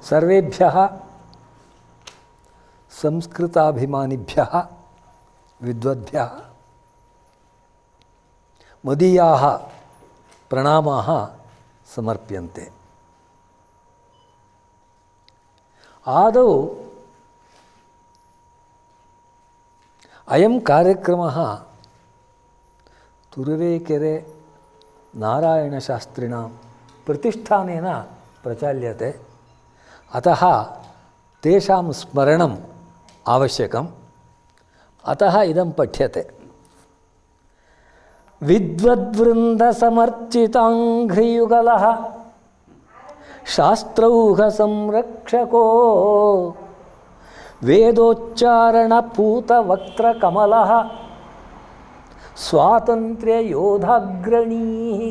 सर्वेभ्यः संस्कृताभिमानिभ्यः विद्वद्भ्यः मदीयाः प्रणामाः समर्प्यन्ते। आदौ अयं कार्यक्रमः तुरुवेकेरे नारायणशास्त्रिणां प्रतिष्ठानेन प्रचाल्यते, अतः तेषां स्मरणम् आवश्यकम्, अतः इदं पठ्यते। विद्वद्वृन्दसमर्चिताङ्घ्रियुगलः शास्त्रौघसंरक्षको वेदोच्चारणपूतवक्त्रकमलः स्वातन्त्र्ययोधाग्रणीः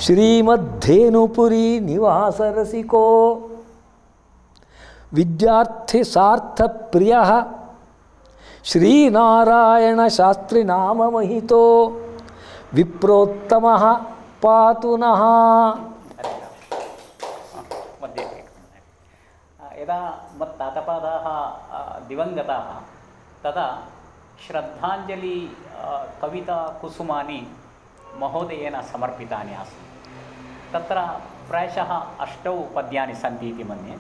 श्रीमद्धेनुपुरी निवासरसिको विद्यार्थिसार्थप्रियः श्रीनारायणशास्त्रिनाममहितो विप्रोत्तमः पातु नः। यदा मत्तातपादाः दिवङ्गताः तदा श्रद्धाञ्जलि कविता कुसुमानि महोदयेन समर्पितानि आसन्। तत्र प्रायशः 8 पद्यानि सन्ति इति मन्ये।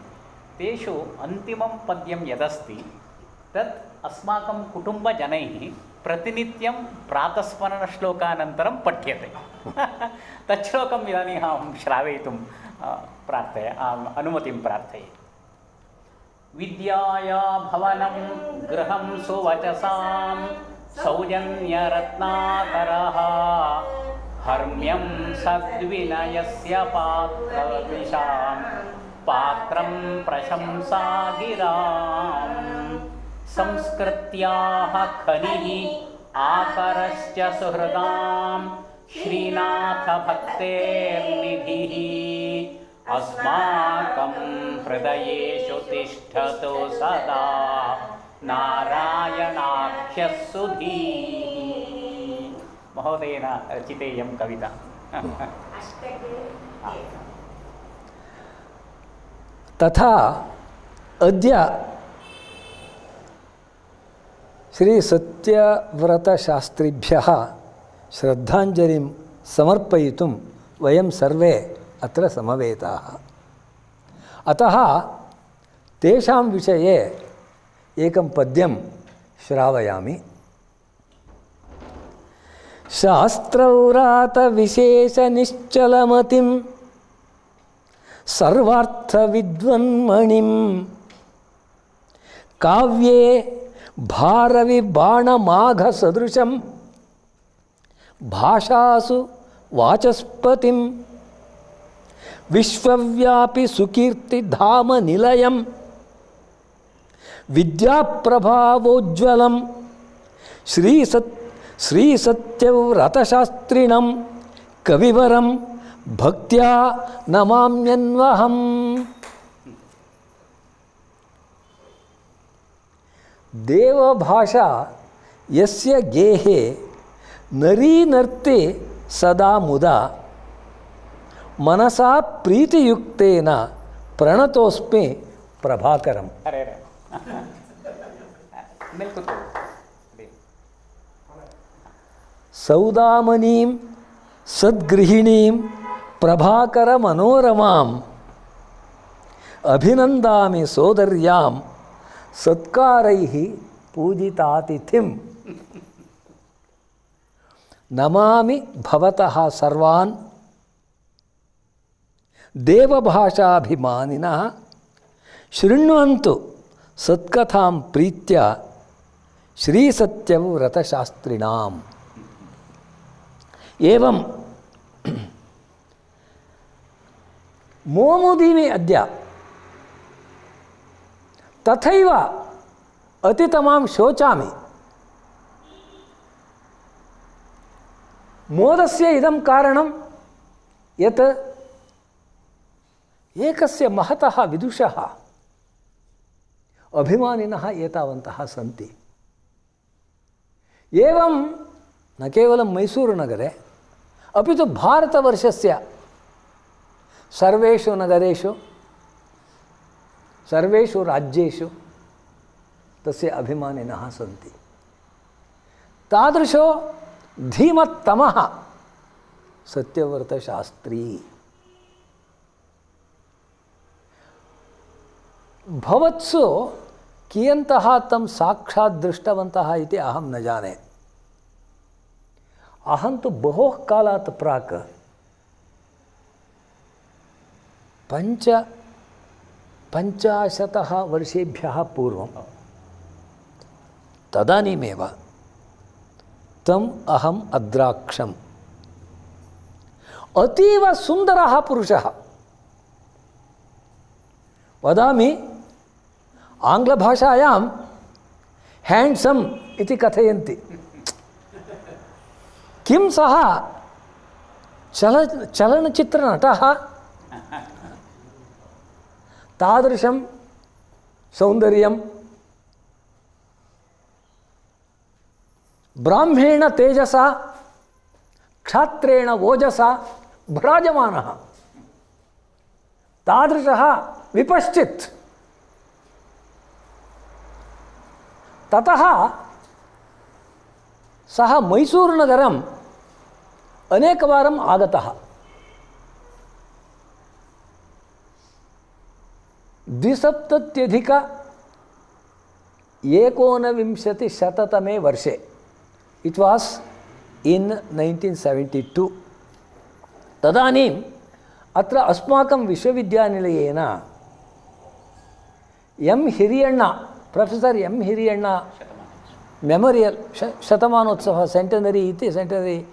तेषु अन्तिमं पद्यं यदस्ति तत् अस्माकं कुटुम्बजनैः प्रतिनित्यं प्रातस्मरणश्लोकानन्तरं पठ्यते। तत् श्लोकम् इदानीम् अहं श्रावयितुं अनुमतिं प्रार्थये। विद्याया भवनं गृहं सुवचसां सौजन्यरत्नाकरः हर्म्यं सद्विनयस्य पात्रविशां पात्रं प्रशंसागिरां संस्कृत्याः खनिः आकरश्च सुहृदां श्रीनाथभक्तेर्निधिः अस्माकं हृदयेषु तिष्ठतु सदा नारायणाख्यः सुधीः। महोदयेन रचितेयं कविता। तथा अद्य श्री सत्यव्रतशास्त्रिभ्यः श्रद्धाञ्जलिं समर्पयितुं वयं सर्वे अत्र समवेताः। अतः तेषां विषये एकं पद्यं श्रावयामि। शास्त्रौरातविशेषनिश्चलमतिं सर्वार्थविद्वन्मणिं काव्ये भारविबाणमाघसदृशं भाषासु वाचस्पतिं विश्वव्यापि सुकीर्तिधाम निलयं विद्याप्रभावोज्ज्वलं श्रीसत्यव्रतशास्त्रिणं कविवरं भक्त्या नमाम्यन्वहम्। देवभाषा यस्य गेहे नरीनर्ते सदा मुदा मनसा प्रीतियुक्तेन प्रणतोस्मि प्रभाकरम्। सौदामनीं सद्गृहिणीं प्रभाकरमनोरमाम् अभिनन्दामि सोदर्यां सत्कारैः पूजितातिथिं नमामि भवतः सर्वान् देवभाषाभिमानिनः शृण्वन्तु सत्कथां प्रीत्या श्रीसत्यव्रतशास्त्रिणाम्। एवं मोमुदीमि अद्य तथैव अतितमां शोचामि। मोदस्य इदं कारणं यत् एकस्य महतः विदुषः अभिमानिनः एतावन्तः सन्ति। एवं न केवलं मैसूरुनगरे अपि तु भारतवर्षस्य सर्वेषु नगरेषु सर्वेषु राज्येषु तस्य अभिमानिनः सन्ति। तादृशो धीमत्तमः सत्यव्रतशास्त्री। भवत्सु कियन्तः तं साक्षात् दृष्टवन्तः इति अहं न जाने। अहं तु बहु कालात् प्राक् 50 वर्षेभ्यः पूर्वं तदानीमेव तम् अहम् अद्राक्षम्। अतीव सुन्दरः पुरुषः। वदामि आङ्ग्लभाषायां हैण्ड्सम् इति कथयन्ति। किं सः चलनचित्रनटः? तादृशं सौन्दर्यं, ब्राह्मेण तेजसा क्षात्रेण ओजसा भ्राजमानः, तादृशः विपश्चित्। ततः सः मैसूरुनगरम् अनेकवारम् आगतः। 1919 वर्षे, इट् वास् इन् 1972, तदानीम् अत्र अस्माकं विश्वविद्यानिलयेन एम् हिरियण्ण, प्रोफेसर् एम् हिरियण्ण मेमोरियल् शतमानोत्सवः सेण्टनरी इति सेण्टनरी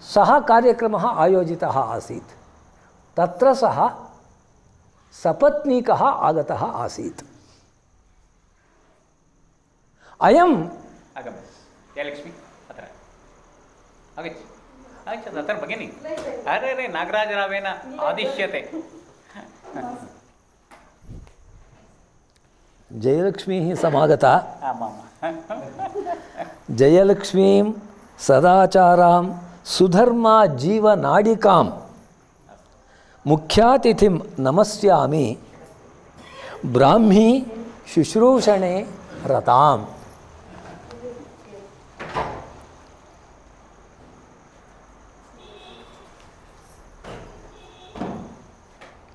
सः कार्यक्रमः आयोजितः आसीत्। तत्र सः सपत्नीकः आगतः आसीत्। अयम् जयलक्ष्मी अत्र आगच्छ आगच्छतु अत्र भगिनी। अरे अरे नागराजरावेन आदिश्यते। जयलक्ष्मीः समागता। आमां जयलक्ष्मीं सदाचारां सुधर्मा जीवनाडिकां मुख्यातिथिं नमस्यामि ब्राह्मी शुश्रूषणे रताम्।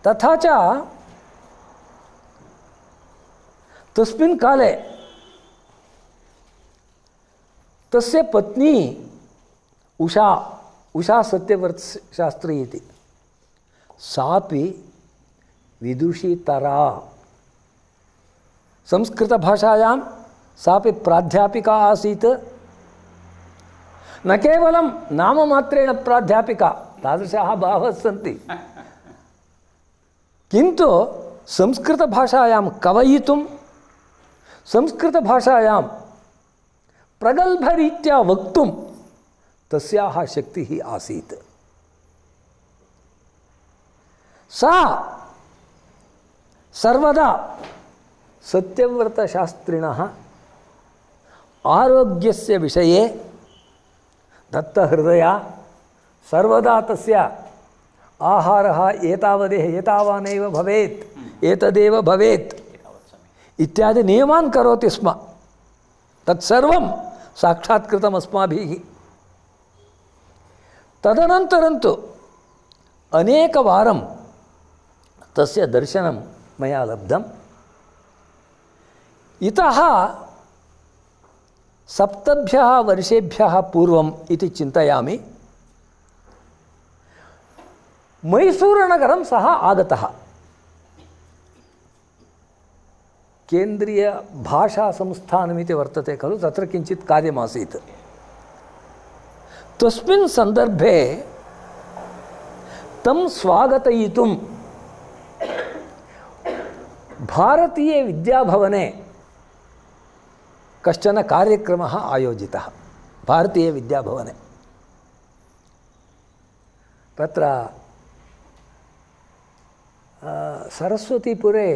तथा च तस्मिन् काले तस्य पत्नी उषा सत्यव्रतशास्त्री इति, सापि विदुषीतरा। संस्कृतभाषायां सापि प्राध्यापिका आसीत्। न केवलं नाममात्रेण प्राध्यापिका, तादृशाः बहवः सन्ति, किन्तु संस्कृतभाषायां कवयितुं, संस्कृतभाषायां प्रगल्भरीत्या वक्तुं तस्याः शक्तिः आसीत्। सा सर्वदा सत्यव्रतशास्त्रिणः आरोग्यस्य विषये दत्तहृदया, सर्वदा तस्य आहारः एतावानेव भवेत्, एतदेव भवेत् इत्यादि नियमान् करोति स्म। तत्सर्वं साक्षात्कृतम् अस्माभिः। तदनन्तरं तु अनेकवारं तस्य दर्शनं मया लब्धम्। इतः 7 वर्षेभ्यः पूर्वम् इति चिन्तयामि, मैसूरुनगरं सः आगतः। केन्द्रीयभाषासंस्थानमिति वर्तते खलु, तत्र किञ्चित् कार्यमासीत्। तस्मिन् सन्दर्भे तं स्वागतयितुं भारतीयविद्याभवने कश्चन कार्यक्रमः आयोजितः। भारतीयविद्याभवने तत्र सरस्वतीपुरे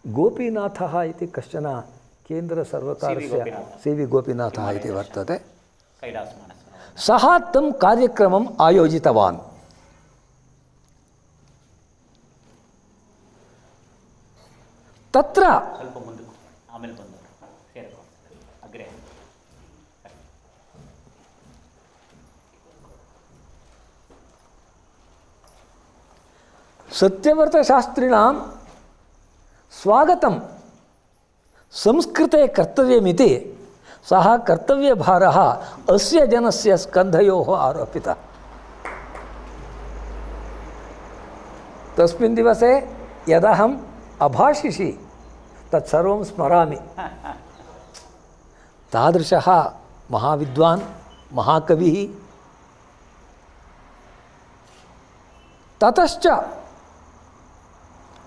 गोपीनाथः इति कश्चन केन्द्रसर्वकारस्य CV गोपीनाथः इति वर्तते, सः तं कार्यक्रमम् आयोजितवान्। ತತ್ರ ಸ್ವಲ್ಪ ಮುಂದಕ್ಕೆ ಆಮೇಲೆ ಬಂದವರು ಸೇರ್ಕೊಂಡು ಅಗ್ರೆ सत्यव्रतशास्त्रिणां स्वागतं संस्कृते कर्तव्यमिति सः कर्तव्यभारः अस्य जनस्य स्कन्धयोः आरोपितः। तस्मिन् दिवसे यदहम् अभाषिषि तत्सर्वं स्मरामि। तादृशः महाविद्वान् महाकविः ततश्च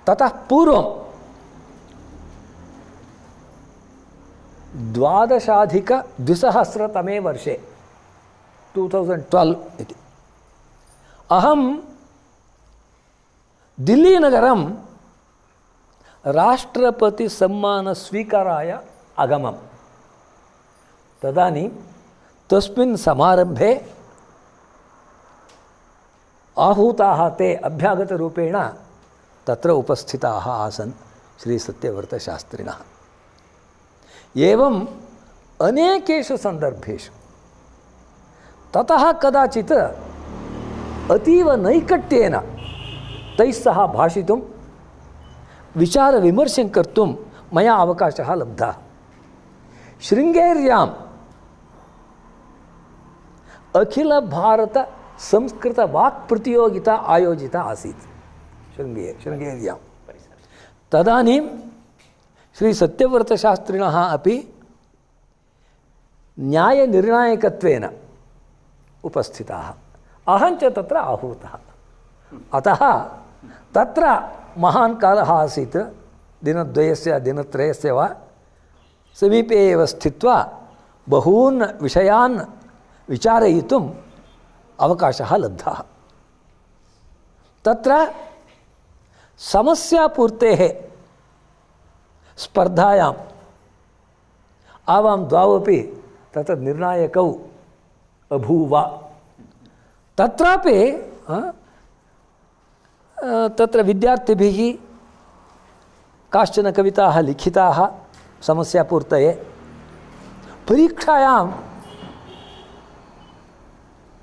ततः पूर्वं 12,200 वर्षे 2012 इति अहं दिल्लीनगरं राष्ट्रपतिसम्मानस्वीकाराय अगमम्। तदानीं तस्मिन् समारम्भे आहूताः ते अभ्यागतरूपेण तत्र उपस्थिताः आसन् श्रीसत्यव्रतशास्त्रिणः। एवम् अनेकेषु सन्दर्भेषु ततः कदाचित् अतीव नैकट्येन तैः सह भाषितुं विचारविमर्शं कर्तुं मया अवकाशः लब्धः। शृङ्गेर्याम् अखिलभारत संस्कृतवाक्प्रतियोगिता आयोजिता आसीत् शृङ्गेर्यां। तदानीं श्रीसत्यव्रतशास्त्रिणः अपि न्यायनिर्णायकत्वेन उपस्थिताः, अहं च तत्र आहूतः। अतः तत्र महान् कालः आसीत्, दिनद्वयस्य दिनत्रयस्य वा, समीपे एव स्थित्वा बहून् विषयान् विचारयितुम् अवकाशः लब्धः। तत्र समस्यापूर्तेः स्पर्धायाम् आवां द्वावपि तत्र निर्णायकौ अभूव। तत्रापि तत्र विद्यार्थिभिः काश्चन कविताः लिखिताः समस्यापूर्तये। परीक्षायाम्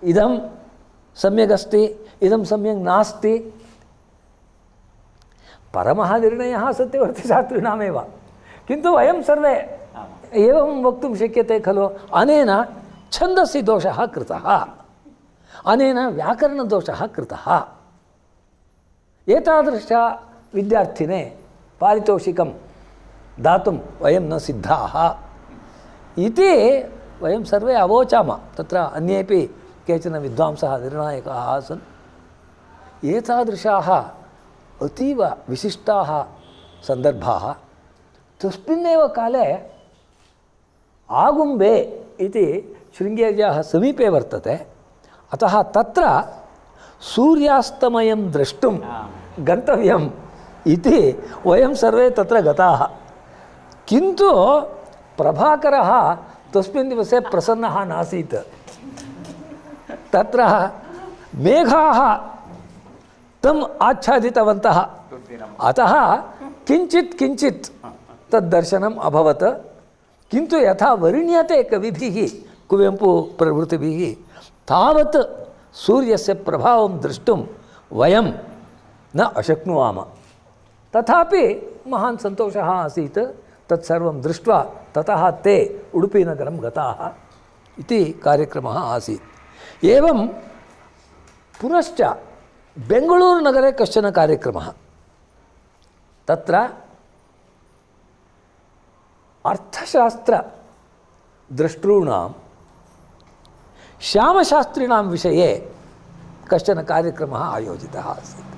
इदं सम्यगस्ति, इदं सम्यक् नास्ति, परमः निर्णयः सत्यव्रतशास्त्रिणामेव। किन्तु वयं सर्वे एवं वक्तुं शक्यते खलु, अनेन छन्दसि दोषः कृतः, अनेन व्याकरणदोषः कृतः, एतादृश विद्यार्थिने पारितोषिकं दातुं वयं न सिद्धाः इति वयं सर्वे अवोचामः। तत्र अन्येपि केचन विद्वांसः निर्णायकाः आसन्। एतादृशाः अतीव विशिष्टाः सन्दर्भाः। तस्मिन्नेव काले आगुम्बे इति शृङ्गेर्याः समीपे वर्तते, अतः तत्र सूर्यास्तमयं द्रष्टुं गन्तव्यम् इति वयं सर्वे तत्र गताः। किन्तु प्रभाकरः तस्मिन् दिवसे प्रसन्नः नासीत्। तत्र मेघाः तम् आच्छादितवन्तः, अतः किञ्चित् किञ्चित् तद्दर्शनम् अभवत्। किन्तु यथा वर्ण्यते कविभिः, कुवेम्पु प्रभृतिभिः, तावत् सूर्यस्य प्रभावं द्रष्टुं वयं न अशक्नुवाम। तथापि महान् सन्तोषः आसीत् तत्सर्वं दृष्ट्वा। ततः ते उडुपीनगरं गताः इति कार्यक्रमः आसीत्। एवं पुनश्च बेङ्गळूरुनगरे कश्चन कार्यक्रमः। तत्र अर्थशास्त्रद्रष्टॄणां श्यामशास्त्रिणां विषये कश्चन कार्यक्रमः आयोजितः आसीत्।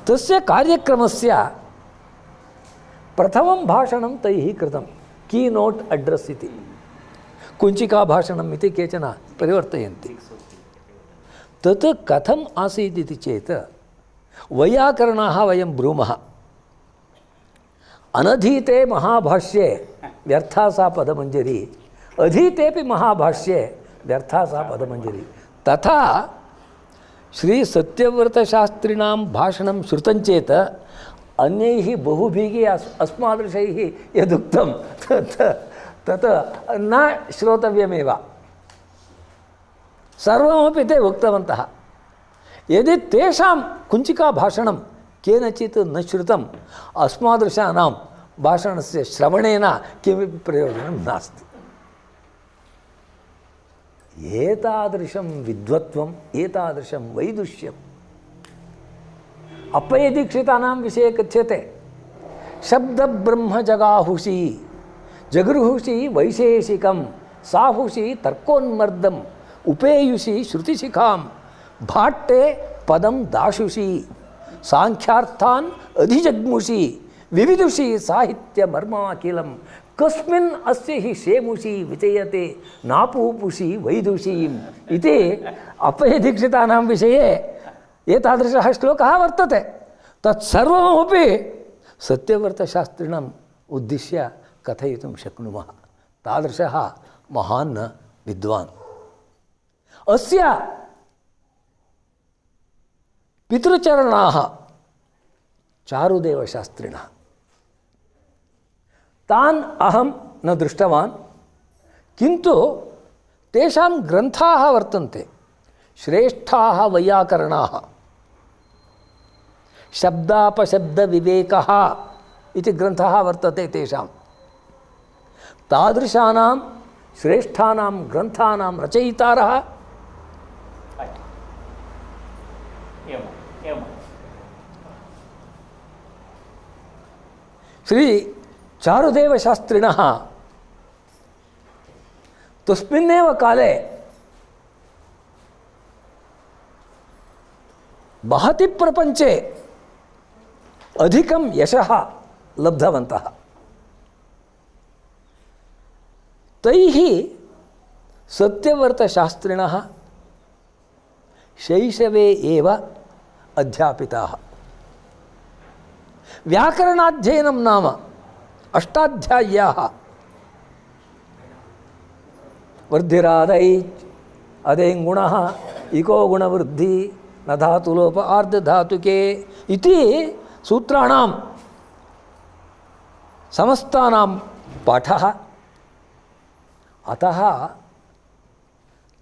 तस्य कार्यक्रमस्य प्रथमं भाषणं तैः कृतं, कीनोट् अड्रेस् इति, कुञ्चिकाभाषणम् इति केचन परिवर्तयन्ति। तत् कथम् आसीत् इति चेत्, वैयाकरणाः वयं ब्रूमः, अनधीते महाभाष्ये व्यर्था सा पदमञ्जरी, अधीतेपि महाभाष्ये व्यर्था सा पदमञ्जरी। तथा श्रीसत्यव्रतशास्त्रिणां भाषणं श्रुतं चेत् अन्यैः बहुभिः अस्मादृशैः यदुक्तं तत् न श्रोतव्यमेव। सर्वमपि ते उक्तवन्तः। यदि तेषां कुञ्चिकाभाषणं केनचित् न श्रुतम् अस्मादृशानां भाषणस्य श्रवणेन किमपि प्रयोजनं नास्ति। एतादृशं विद्वत्वम्, एतादृशं वैदुष्यम् अप्पय्यदीक्षितानां विषये कथ्यते। शब्दब्रह्म जगाहुषि जगृहुषि वैशेषिकं साहुषि तर्कोन्मर्दम् उपेयुषि श्रुतिशिखां भाट्टे पदं दाशुषि सांख्यार्थान् अधिजग्मुषि विविदुषि साहित्य मर्माखिलं कस्मिन् अस्य हि शेमुषि विचयते नापूपुषि वैदुषीम् इति अप्पय्यदीक्षितानां विषये एतादृशः श्लोकः वर्तते। तत्सर्वमपि सत्यव्रतशास्त्रिणम् उद्दिश्य कथयितुं शक्नुमः। तादृशः महान् विद्वान्। अस्य पितृचरणाः चारुदेवशास्त्रिणः। तान् अहं न दृष्टवान्, किन्तु तेषां ग्रन्थाः वर्तन्ते। श्रेष्ठाः वैयाकरणाः, शब्दापशब्दविवेकः इति ग्रन्थः वर्तते तेषां। तादृशानां श्रेष्ठानां ग्रन्थानां रचयितारः श्री चारुदेवशास्त्रिणः तस्मिन्नेव काले महति प्रपञ्चे अधिकं यशः लब्धवन्तः। तैः सत्यव्रतशास्त्रिणः शैशवे एव अध्यापिताः। व्याकरणाध्ययनं नाम अष्टाध्याय्याः। वर्धिरादैच् अदेङ्गुणः इको गुणवृद्धि न धातुलोप आर्धधातुके इति सूत्राणां समस्तानां पाठः। अतः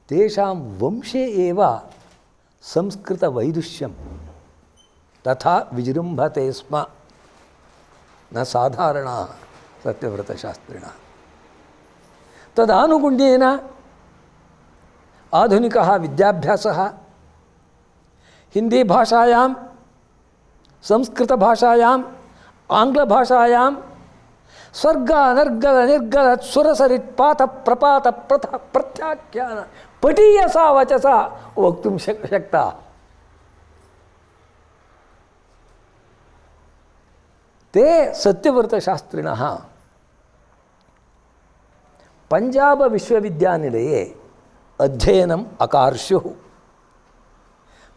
तेषां वंशे एव संस्कृतवैदुष्यं तथा विजृम्भते स्म। न साधारणाः सत्यव्रतशास्त्रिणः। तदानुगुण्येन आधुनिकः विद्याभ्यासः हिन्दीभाषायां, संस्कृतभाषायाम्, आङ्ग्लभाषायां स्वर्ग अनर्गल निर्गल सुरसरित्पात प्रपात प्रथ प्रत्याख्यान पटीयसा वचसा वक्तुं शक्ता। ते सत्यव्रतशास्त्रिणः पंजाब विश्वविद्यानिलये अध्ययनम् अकार्षुः।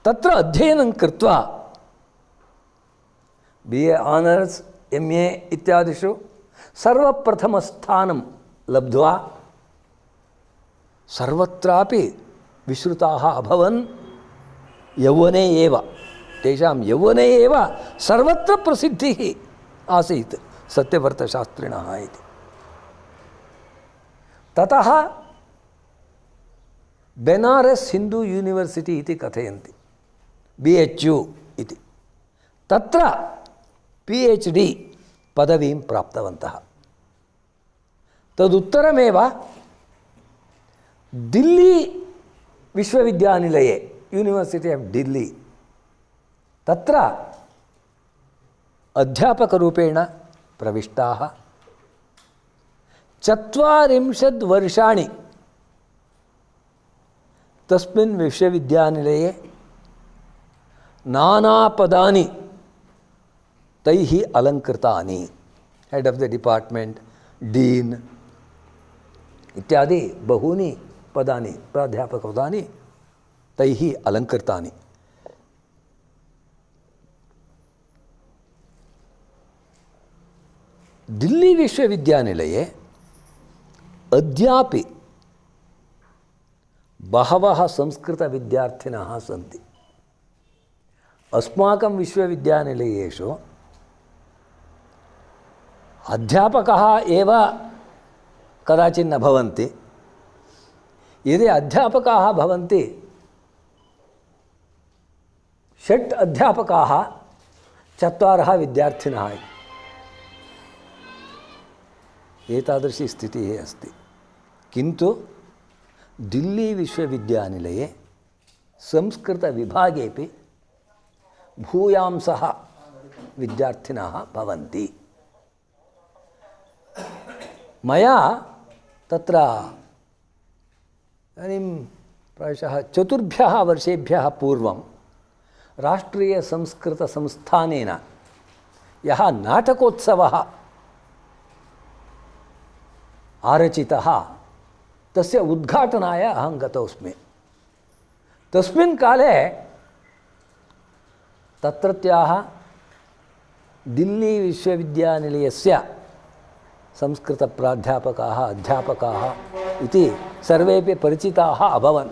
तत्र अध्ययनं कृत्वा BA ऑनर्स MA इत्यादिषु सर्वप्रथमस्थानं लब्ध्वा सर्वत्रापि विश्रुताः अभवन्। यौवने एव तेषां यौवने एव सर्वत्र प्रसिद्धिः आसीत् सत्यव्रतशास्त्रिणः इति। ततः बेनारस् हिन्दू यूनिवर्सिटी इति कथयन्ति, BHU इति। तत्र PhD पदवीं प्राप्तवन्तः। तदुत्तरमेव दिल्ली विश्वविद्यानिलये, यूनिवर्सिटी ऑफ दिल्ली, तत्र अध्यापकरूपेण प्रविष्टाः। 40 वर्षाणि तस्मिन् विश्वविद्यानिलये नानापदानि तैः अलङ्कृतानि। Head of the department, dean इत्यादि बहूनि पदानि, प्राध्यापकपदानि तैः अलङ्कृतानि। दिल्ली विश्वविद्यानिलये अद्यापि बहवः संस्कृतविद्यार्थिनः सन्ति। अस्माकं विश्वविद्यानिलयेषु अध्यापकः एव कदाचित् न भवन्ति। यदि अध्यापकाः भवन्ति, 6 अध्यापकाः 4 विद्यार्थिनः, एतादृशी स्थितिः अस्ति। किन्तु दिल्ली विश्वविद्यानिलये संस्कृतविभागेपि भूयांसः विद्यार्थिनः भवन्ति। मया तत्र इदानीं प्रायशः 4 वर्षेभ्यः पूर्वं राष्ट्रीयसंस्कृतसंस्थानेन यः नाटकोत्सवः आरचितः तस्य उद्घाटनाय अहं गतोऽस्मि। तस्मिन् काले तत्रत्याः दिल्ली विश्वविद्यानिलयस्य संस्कृतप्राध्यापकाः अध्यापकाः इति सर्वेपि परिचिताः अभवन्।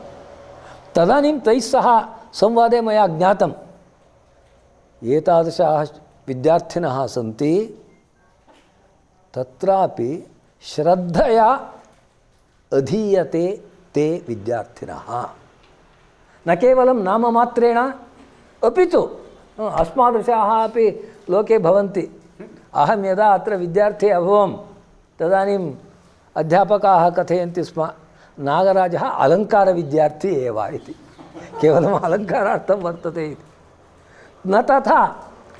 तदानीं तैः सह संवादे मया ज्ञातं एतादृशाः विद्यार्थिनः सन्ति, तत्रापि श्रद्धया अधीयते ते विद्यार्थिनः। न केवलं नाममात्रेण, अपि तु अस्मादृशाः अपि लोके भवन्ति। अहं यदा अत्र विद्यार्थी अभवं तदानीम् अध्यापकाः कथयन्ति स्म, नागराजः अलङ्कारविद्यार्थी एव इति, केवलम् अलङ्कारार्थं वर्तते इति। न तथा,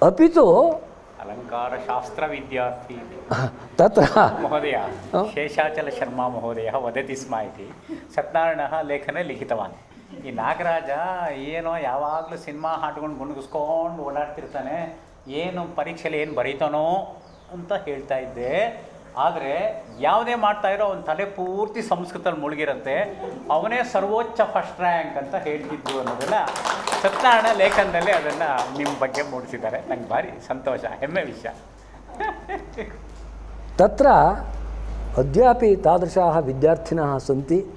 अपि तु अलङ्कारशास्त्रविद्यार्थी तत्र महोदय शेषाचलशर्मा महोदयः वदति स्म इति सत्यनारायणः लेखने लिखितवान्। ಈ ನಾಗರಾಜ ಏನೋ ಯಾವಾಗಲೂ ಸಿನಿಮಾ ಹಾಡ್ಕೊಂಡು ಗುಣಗಿಸ್ಕೊಂಡು ಓಡಾಡ್ತಿರ್ತಾನೆ, ಏನು ಪರೀಕ್ಷೆಯಲ್ಲಿ ಏನು ಬರೀತಾನೋ ಅಂತ ಹೇಳ್ತಾ ಇದ್ದೆ. ಆದರೆ ಯಾವುದೇ ಮಾಡ್ತಾ ಇರೋ ಅವನ ತಲೆ ಪೂರ್ತಿ ಸಂಸ್ಕೃತದಲ್ಲಿ ಮುಳುಗಿರುತ್ತೆ, ಅವನೇ ಸರ್ವೋಚ್ಚ ಫಸ್ಟ್ ರ್ಯಾಂಕ್ ಅಂತ ಹೇಳ್ತಿದ್ದು ಅನ್ನೋದೆಲ್ಲ ಸತ್ಯನಾರಾಯಣ ಲೇಖನದಲ್ಲಿ ಅದನ್ನು ನಿಮ್ಮ ಬಗ್ಗೆ ಮೂಡಿಸಿದ್ದಾರೆ. ನಂಗೆ ಭಾರಿ ಸಂತೋಷ, ಹೆಮ್ಮೆ ವಿಷಯ. तत्र अद्यापि तादृशाः विद्यार्थिनः सन्ति।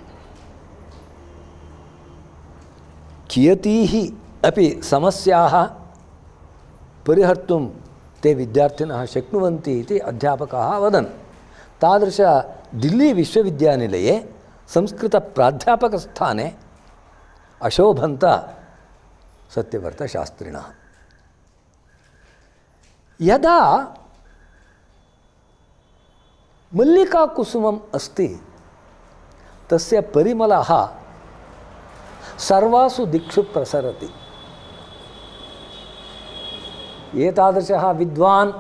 कियतीः अपि समस्याः परिहर्तुं ते विद्यार्थिनः शक्नुवन्ति इति अध्यापकाः वदन्। तादृश दिल्ली विश्वविद्यानिलये संस्कृतप्राध्यापकस्थाने अशोभन्त सत्यव्रतशास्त्रिणः। यदा मल्लिकाकुसुमम् अस्ति तस्य परिमलः सर्वासु दिक्षु प्रसरति। एतादृशः विद्वान्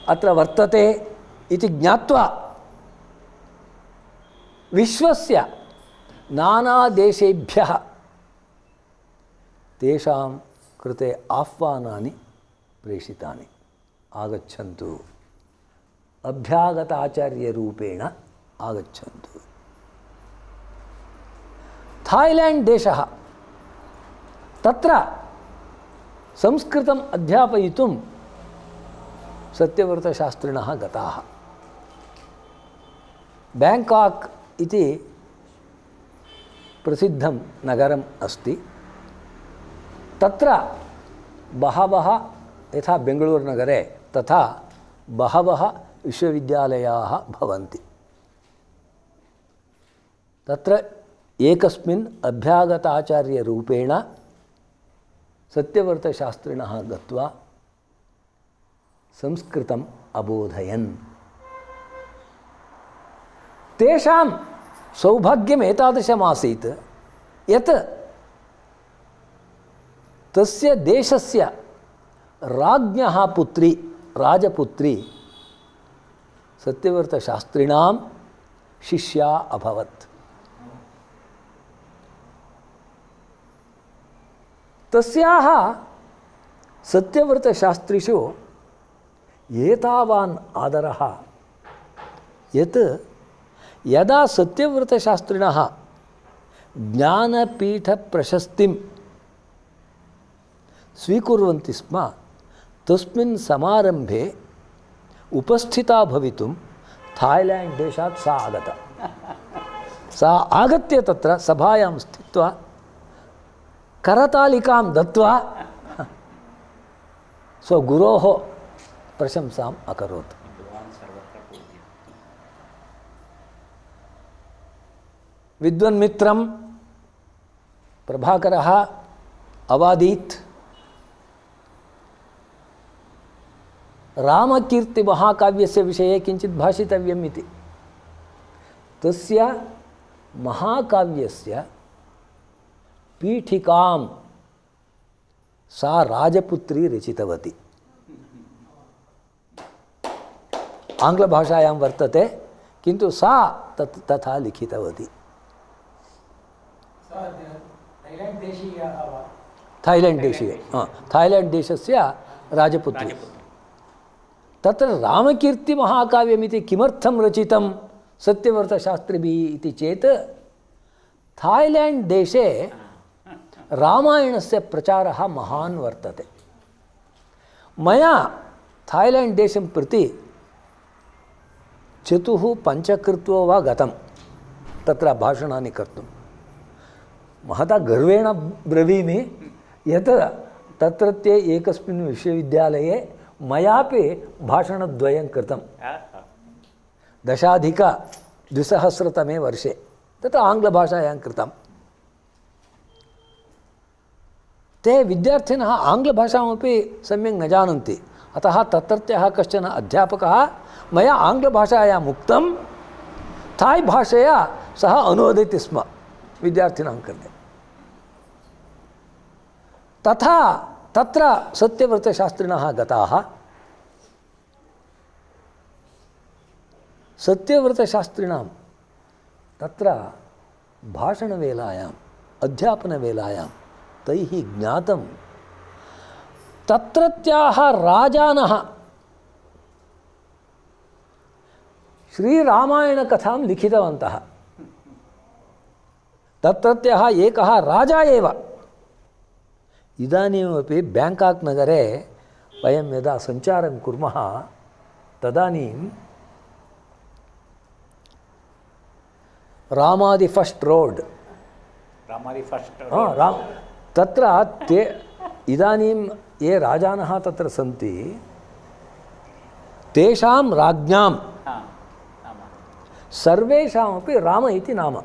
अत्र वर्तते इति ज्ञात्वा विश्वस्य नानादेशेभ्यः तेषां कृते आह्वानानि प्रेषितानि। आगच्छन्तु, अभ्यागताचार्यरूपेण आगच्छन्तु। थाईलैंड देशः, तत्र संस्कृतम् अध्यापयितुं सत्यव्रतशास्त्रिणः गताः। बैंकाक इति प्रसिद्धं नगरम् अस्ति। तत्र बहवः, यथा बेङ्गळूरुनगरे तथा बहवः विश्वविद्यालयाः भवन्ति। तत्र एकस्मिन् अभ्यागताचार्यरूपेण सत्यव्रतशास्त्रिणः गत्वा संस्कृतम् अबोधयन्। तेषां सौभाग्यम् एतादृशमासीत् यत् तस्य देशस्य राज्ञः पुत्री, राजपुत्री सत्यव्रतशास्त्रिणां शिष्या अभवत्। तस्याः सत्यव्रतशास्त्रिषु एतावान् आदरः यत् यदा सत्यव्रतशास्त्रिणः ज्ञानपीठप्रशस्तिं स्वीकुर्वन्ति स्म, तस्मिन् समारम्भे उपस्थिता भवितुं थाईलैंड देशात् सा आगता। सा आगत्य तत्र सभायां स्थित्वा करतालिकां दत्वा स्वगुरोः प्रशंसाम् अकरोत्। विद्वन्मित्रं प्रभाकरः अवादीत् रामकीर्तिमहाकाव्यस्य विषये किञ्चित् भाषितव्यम् इति। तस्य महाकाव्यस्य पीठिकां सा राजपुत्री रचितवती। आङ्ग्लभाषायां वर्तते, किन्तु सा तथा लिखितवती। थाईलैण्ड् देशीय, थाईलैण्ड् देशस्य राजपुत्री। तत्र रामकीर्तिमहाकाव्यमिति किमर्थं रचितं सत्यव्रतशास्त्रिभिः इति चेत् थाईलैण्ड् देशे रामायणस्य प्रचारः महान् वर्तते। मया थाईलैण्ड् देशं प्रति 4-5 कृत्वो वा गतं तत्र भाषणानि कर्तुं। महता गर्वेण ब्रवीमि यत् तत्रत्य एकस्मिन् विश्वविद्यालये मयापि भाषणद्वयं कृतं 2010-2000 वर्षे। तत्र आङ्ग्लभाषायां कृतं। ते विद्यार्थिनः आङ्ग्लभाषामपि सम्यक् न जानन्ति, अतः तत्रत्यः कश्चन अध्यापकः मया आङ्ग्लभाषायाम् उक्तं, थाय् भाषया सः अनुवदति स्म विद्यार्थिनां कृते। तथा तत्र सत्यव्रतशास्त्रिणः गताः। सत्यव्रतशास्त्रिणां तत्र भाषणवेलायाम् अध्यापनवेलायां तैः ज्ञातं तत्रत्याः राजानः श्रीरामायणकथां लिखितवन्तः। तत्रत्यः एकः राजा एव। इदानीमपि ब्याङ्काक् नगरे वयं यदा सञ्चारं कुर्मः तदानीं रामादि फस्ट् रोड्, तत्र ते इदानीं ये राजानः तत्र सन्ति तेषां राज्ञां सर्वेषामपि राम इति नाम।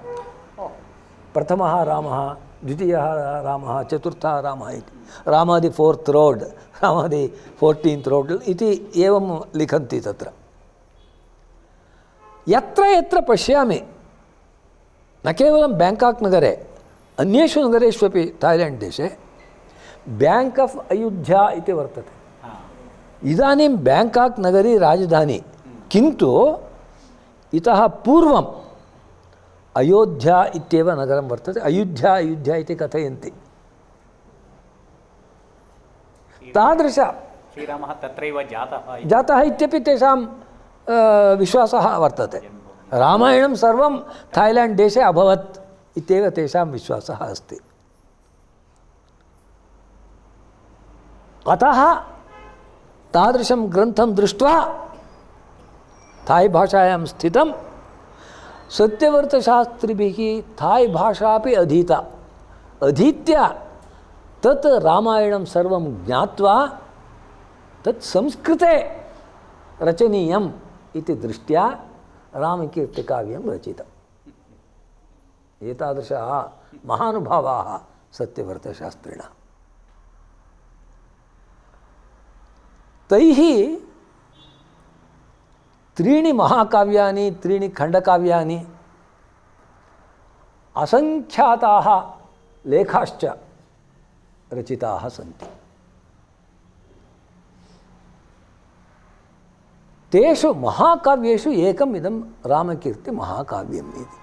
प्रथमः रामः, द्वितीयः रामः, चतुर्थः रामः इति। रामादि 4th रोड्, रामादि 14th रोड् इति एवं लिखन्ति तत्र। यत्र यत्र पश्यामि, न केवलं ब्याङ्काक् नगरे, अन्येषु नगरेष्वपि थाईलैण्ड् देशे ब्याङ्क् आफ् अयोध्या इति वर्तते। इदानीं ब्याङ्काक् नगरी राजधानी, किन्तु इतः पूर्वम् अयोध्या इत्येव नगरं वर्तते। अयोध्या अयोध्या इति कथयन्ति। तादृश श्रीरामः तत्रैव जातः इत्यपि तेषां विश्वासः वर्तते। रामायणं सर्वं थाईलैण्ड् देशे अभवत् इत्येव तेषां विश्वासः अस्ति। अतः तादृशं ग्रन्थं दृष्ट्वा थाय् भाषायां स्थितं सत्यव्रतशास्त्रिभिः थाय् भाषापि अधीता। अधीत्य तत् रामायणं सर्वं ज्ञात्वा तत् संस्कृते रचनीयम् इति दृष्ट्या रामकीर्तिकाव्यं रचितम्। एतादृशाः महानुभावाः सत्यव्रतशास्त्रिणः। तैः 3 महाकाव्यानि, 3 खण्डकाव्यानि, असङ्ख्याताः लेखाश्च रचिताः सन्ति। तेषु महाकाव्येषु एकम् इदं रामकीर्तिमहाकाव्यम् इति।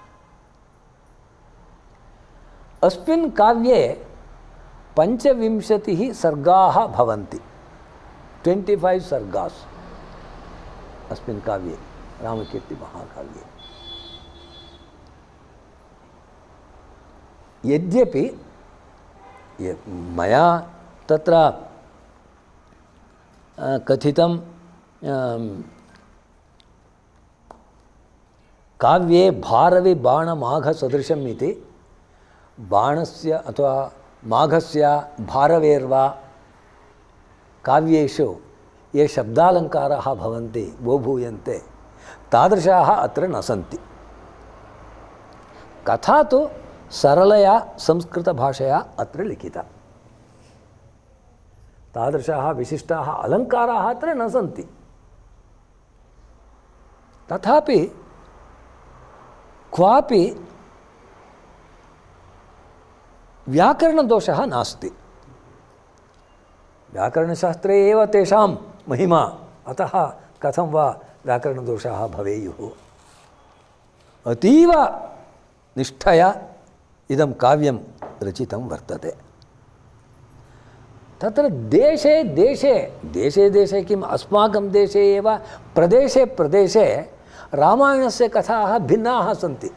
अस्मिन् काव्ये 25 सर्गाः भवन्ति। 25 सर्गास् अस्मिन् काव्ये, रामकीर्तिमहाकाव्ये। यद्यपि मया तत्र कथितं काव्ये भारवि बाणमाघसदृशम् इति, बाणस्य अथवा माघस्य भारवेर्वा काव्येषु ये शब्दालङ्काराः भवन्ति, बोभूयन्ते, तादृशाः अत्र न सन्ति। कथा तु सरलया संस्कृतभाषया अत्र लिखिता। तादृशाः विशिष्टाः अलङ्काराः अत्र न सन्ति। तथापि क्वापि व्याकरणदोषः नास्ति। व्याकरणशास्त्रे एव तेषां महिमा, अतः कथं वा व्याकरणदोषाः भवेयुः। अतीव निष्ठया इदं काव्यं रचितं वर्तते। तत्र देशे देशे देशे देशे किम् अस्माकं देशे एव प्रदेशे प्रदेशे रामायणस्य कथाः भिन्नाः सन्ति।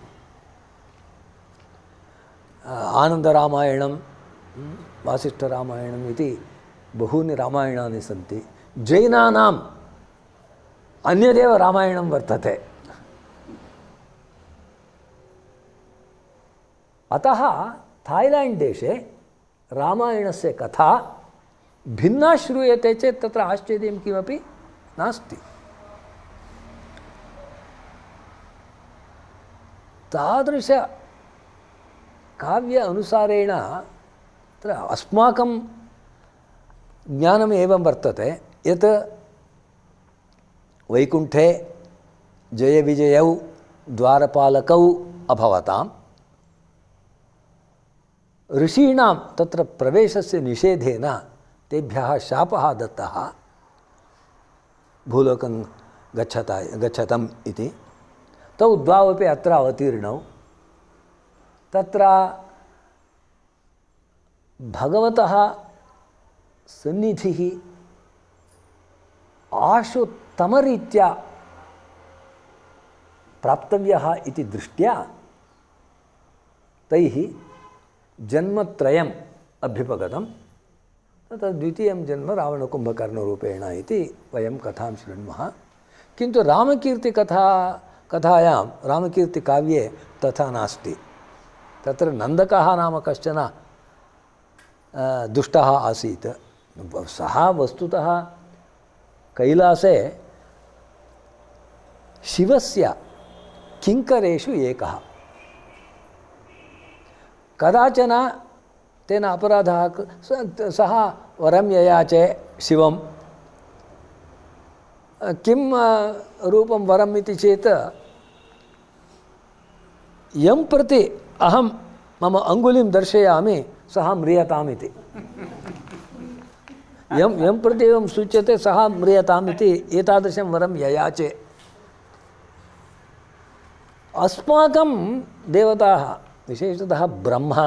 आनन्दरामायणं, वासिष्ठरामायणम् इति बहूनि रामायणानि सन्ति। जैनानाम् अन्यदेव रामायणं वर्तते। अतः थाईलैण्ड् देशे रामायणस्य कथा भिन्ना श्रूयते चेत् तत्र आश्चर्यं किमपि नास्ति। तादृश काव्य अनुसारेण तत्र अस्माकं ज्ञानम् एवं वर्तते यत् वैकुण्ठे जयविजयौ द्वारपालकौ अभवताम्। ऋषीणां तत्र प्रवेशस्य निषेधेन तेभ्यः शापः दत्तः, भूलोकं गच्छतम् इति। तौ द्वावपि अत्र अवतीर्णौ। तत्र भगवतः सन्निधिः आशुत्तमरीत्या प्राप्तव्यः इति दृष्ट्या तैः जन्मत्रयम् अभ्युपगतं। तत्र द्वितीयं जन्म रावणकुम्भकर्णरूपेण इति वयं कथां शृण्मः। किन्तु रामकीर्तिकथायां रामकीर्तिकाव्ये तथा नास्ति। तत्र नन्दकः नाम कश्चन दुष्टः आसीत्। सः वस्तुतः कैलासे शिवस्य किङ्करेषु एकः। कदाचन तेन अपराधः सः वरं ययाचे शिवं। किं रूपं वरम् इति चेत् यं प्रति अहं मम अङ्गुलिं दर्शयामि सः म्रियताम् इति। यं प्रति एवं सूच्यते सः म्रियताम् इति एतादृशं वरं ययाचे। अस्माकं देवताः विशेषतः ब्रह्मा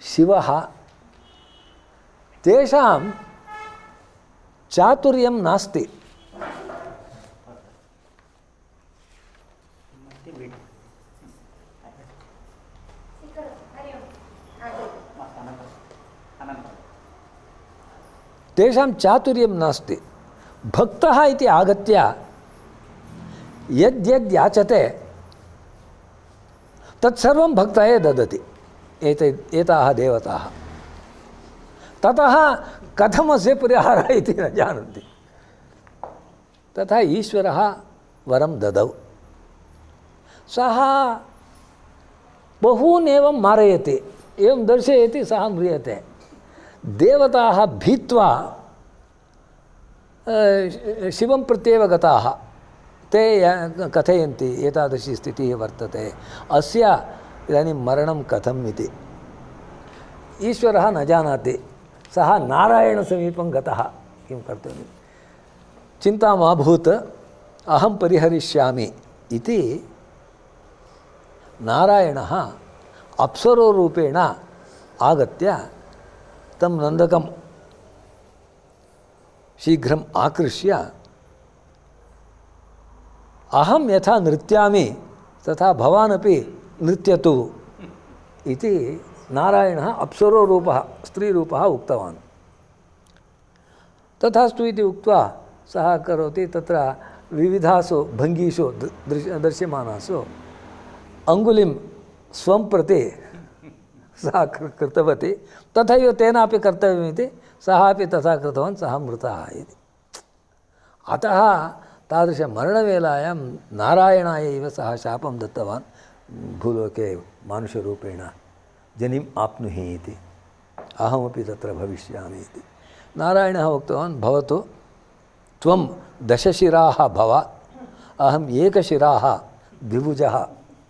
शिवः तेषां चातुर्यं नास्ति। तेषां चातुर्यं नास्ति। भक्तः इति आगत्य यद्यद् याचते तत्सर्वं भक्ताय ददति एताः देवताः। ततः कथमस्य परिहारः इति न जानन्ति। तथा ईश्वरः वरं ददौ। सः बहून् एवं मारयति, एवं दर्शयति, सः म्रियते। देवताः भीत्वा शिवं प्रत्येव गताः। ते कथयन्ति एतादृशी स्थितिः वर्तते, अस्य इदानीं मरणं कथम् इति। ईश्वरः न जानाति। सः नारायणसमीपं गतः। किं कर्तव्यं, चिन्ता मा भूत्, अहं परिहरिष्यामि इति नारायणः अप्सरोरूपेण आगत्य तं नन्दकं शीघ्रम् आकृष्य अहं यथा नृत्यामि तथा भवानपि नृत्यतु इति नारायणः अप्सरोरूपः स्त्रीरूपः उक्तवान्। तथास्तु इति उक्त्वा सः करोति। तत्र विविधासु भङ्गीषु दृश्यमानासु अङ्गुलिं स्वं प्रति सः कृतवती। तथैव तेनापि कर्तव्यमिति सः अपि तथा कृतवान्। सः मृतः इति। अतः तादृशमरणवेलायां नारायणाय एव सः शापं दत्तवान्। भूलोके मानुषरूपेण जनिम् आप्नुहि इति, अहमपि तत्र भविष्यामि इति नारायणः उक्तवान्, भवतु त्वं दशशिराः भव, अहम् एकशिराः द्विभुजः,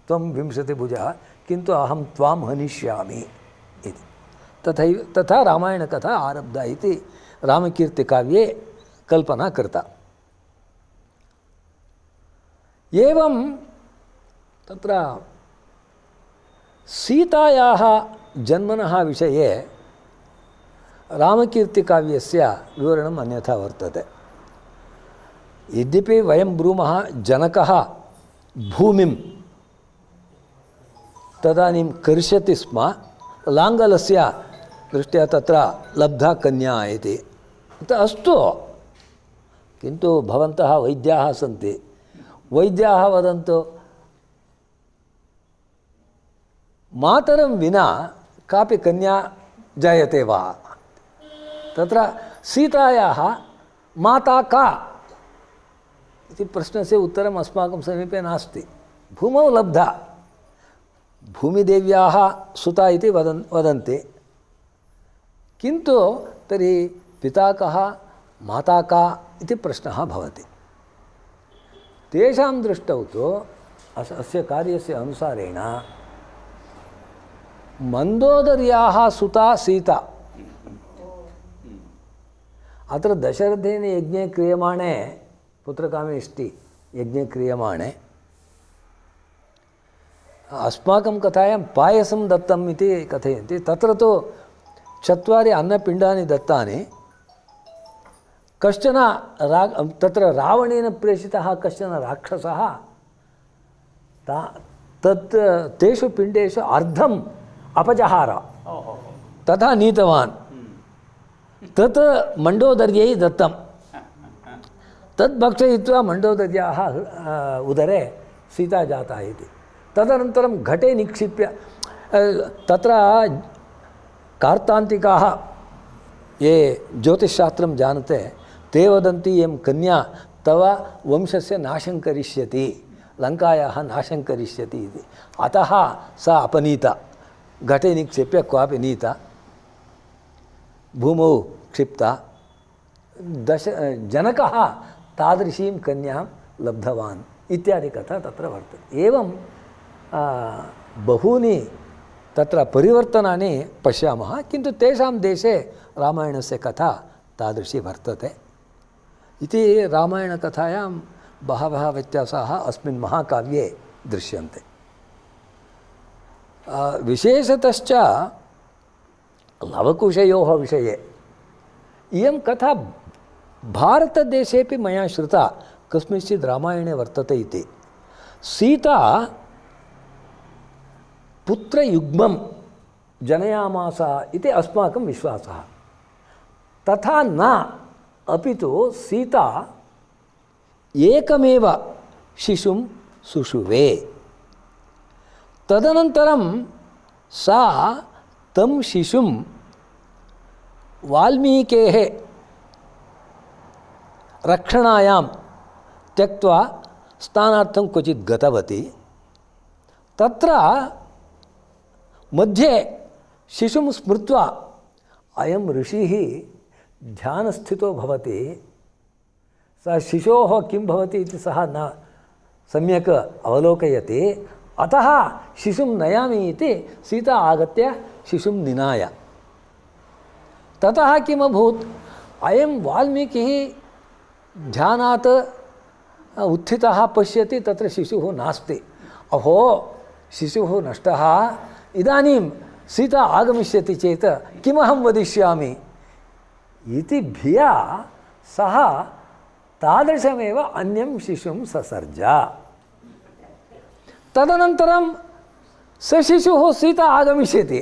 त्वं 20 भुजः, किन्तु अहं त्वां हनिष्यामि इति। तथा रामायणकथा आरब्धा इति रामकीर्तिकाव्ये कल्पना कृता। एवं तत्र सीतायाः जन्मनः विषये रामकीर्तिकाव्यस्य विवरणम् अन्यथा वर्तते। यद्यपि वयं ब्रूमः जनकः भूमिं तदानीं कर्ष्यति स्म, लाङ्गलस्य दृष्ट्या तत्र लब्धा कन्या इति, अस्तु, किन्तु भवन्तः वैद्याः सन्ति, वैद्याः वदन्तु मातरं विना कापि कन्या जायते वा? तत्र सीतायाः माता का इति प्रश्नस्य उत्तरम् अस्माकं समीपे नास्ति। भूमौ लब्धा, भूमिदेव्याः सुता इति वदन्ति, किन्तु तर्हि पिता कः, माता का इति प्रश्नः भवति। तेषां दृष्टौ तु अस्य कार्यस्य अनुसारेण मन्दोदर्याः सुता सीता। अत्र दशरथेन यज्ञे क्रियमाणे, पुत्रकामेष्टि यज्ञे क्रियमाणे, अस्माकं कथायां पायसं दत्तम् इति कथयन्ति। तत्र तु 4 अन्नपिण्डानि दत्तानि। कश्चन तत्र रावणेन प्रेषितः कश्चन राक्षसः तत् तेषु पिण्डेषु अर्धम् अपजहार, तथा नीतवान्। तत् मण्डोदर्यै दत्तं। तद् भक्षयित्वा मण्डोदर्याः उदरे सीता जाता इति। तदनन्तरं घटे निक्षिप्य, तत्र कार्तान्तिकाः ये ज्योतिषशास्त्रं जानते ते वदन्ति यं कन्या तव वंशस्य नाशं करिष्यति, लङ्कायाः नाशं करिष्यति इति। अतः सा अपनीता, घटे निक्षिप्य क्वापि नीता, भूमौ क्षिप्ता। जनकः तादृशीं कन्यां लब्धवान् इत्यादि कथा तत्र वर्तते। एवं बहूनि तत्र परिवर्तनानि पश्यामः, किन्तु तेषां देशे रामायणस्य कथा तादृशी वर्तते इति। रामायणकथायां बहवः व्यत्यासाः अस्मिन् महाकाव्ये दृश्यन्ते। विशेषतश्च लवकुशयोः विषये इयं कथा भारतदेशेपि मया श्रुता, कस्मिंश्चित् रामायणे वर्तते इति। सीता पुत्रयुग्मं जनयामास इति अस्माकं विश्वासः। तथा न, अपि तु सीता एकमेव शिशुं सुषुवे। तदनन्तरं सा तं शिशुं वाल्मीकेः रक्षणायां त्यक्त्वा स्नानार्थं क्वचित् गतवती। तत्र मध्ये शिशुं स्मृत्वा अयं ऋषिः ध्यानस्थितो भवति, सः शिशोः किं भवति इति सः न सम्यक् अवलोकयति, अतः शिशुं नयामि इति सीता आगत्य शिशुं निनाय। ततः किमभूत्, अयं वाल्मीकिः ध्यानात् उत्थितः पश्यति, तत्र शिशुः नास्ति। अहो, शिशुः नष्टः, इदानीं सीता आगमिष्यति चेत् किमहं वदिष्यामि इति भिया सः तादृशमेव अन्यं शिशुं ससर्ज। तदनन्तरं स शिशुः सीता आगमिष्यति,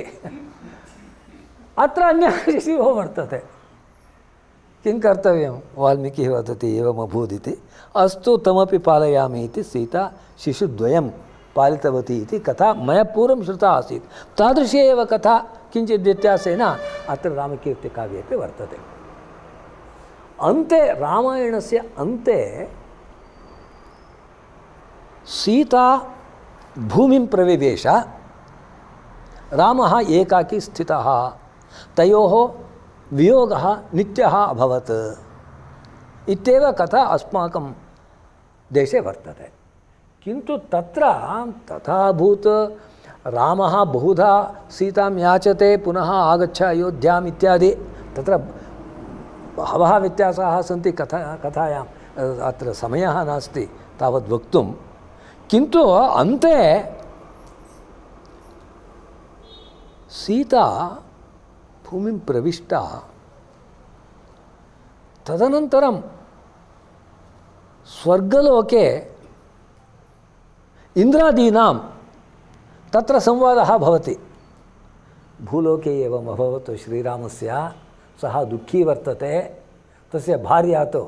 अत्र अन्यः शिशुः वर्तते। किं कर्तव्यं? वाल्मीकिः वदति एवमभूत् इति। अस्तु, तमपि पालयामि इति सीता शिशुद्वयं पालितवती इति कथा मया पूर्वं श्रुता आसीत्। तादृशी एव कथा किञ्चित् व्यत्यासेन अत्र रामकीर्तिकाव्येपि वर्तते। अन्ते, रामायणस्य अन्ते सीता भूमिं प्रविवेश रामः एकाकी स्थितः तयोः वियोगः नित्यः अभवत् इत्येव कथा अस्माकं देशे वर्तते। किन्तु तत्र तथाभूत रामः बहुधा सीतां याचते पुनः आगच्छ अयोध्याम् इत्यादि तत्र बहवः व्यत्यासाः सन्ति कथायाम् अत्र समयः नास्ति तावद् वक्तुं। किन्तु अन्ते सीता भूमिं प्रविष्टा तदनन्तरं स्वर्गलोके इन्द्रादीनां तत्र संवादः भवति। भूलोके एवम् अभवत् श्रीरामस्य, सः दुःखी वर्तते, तस्य भार्या तु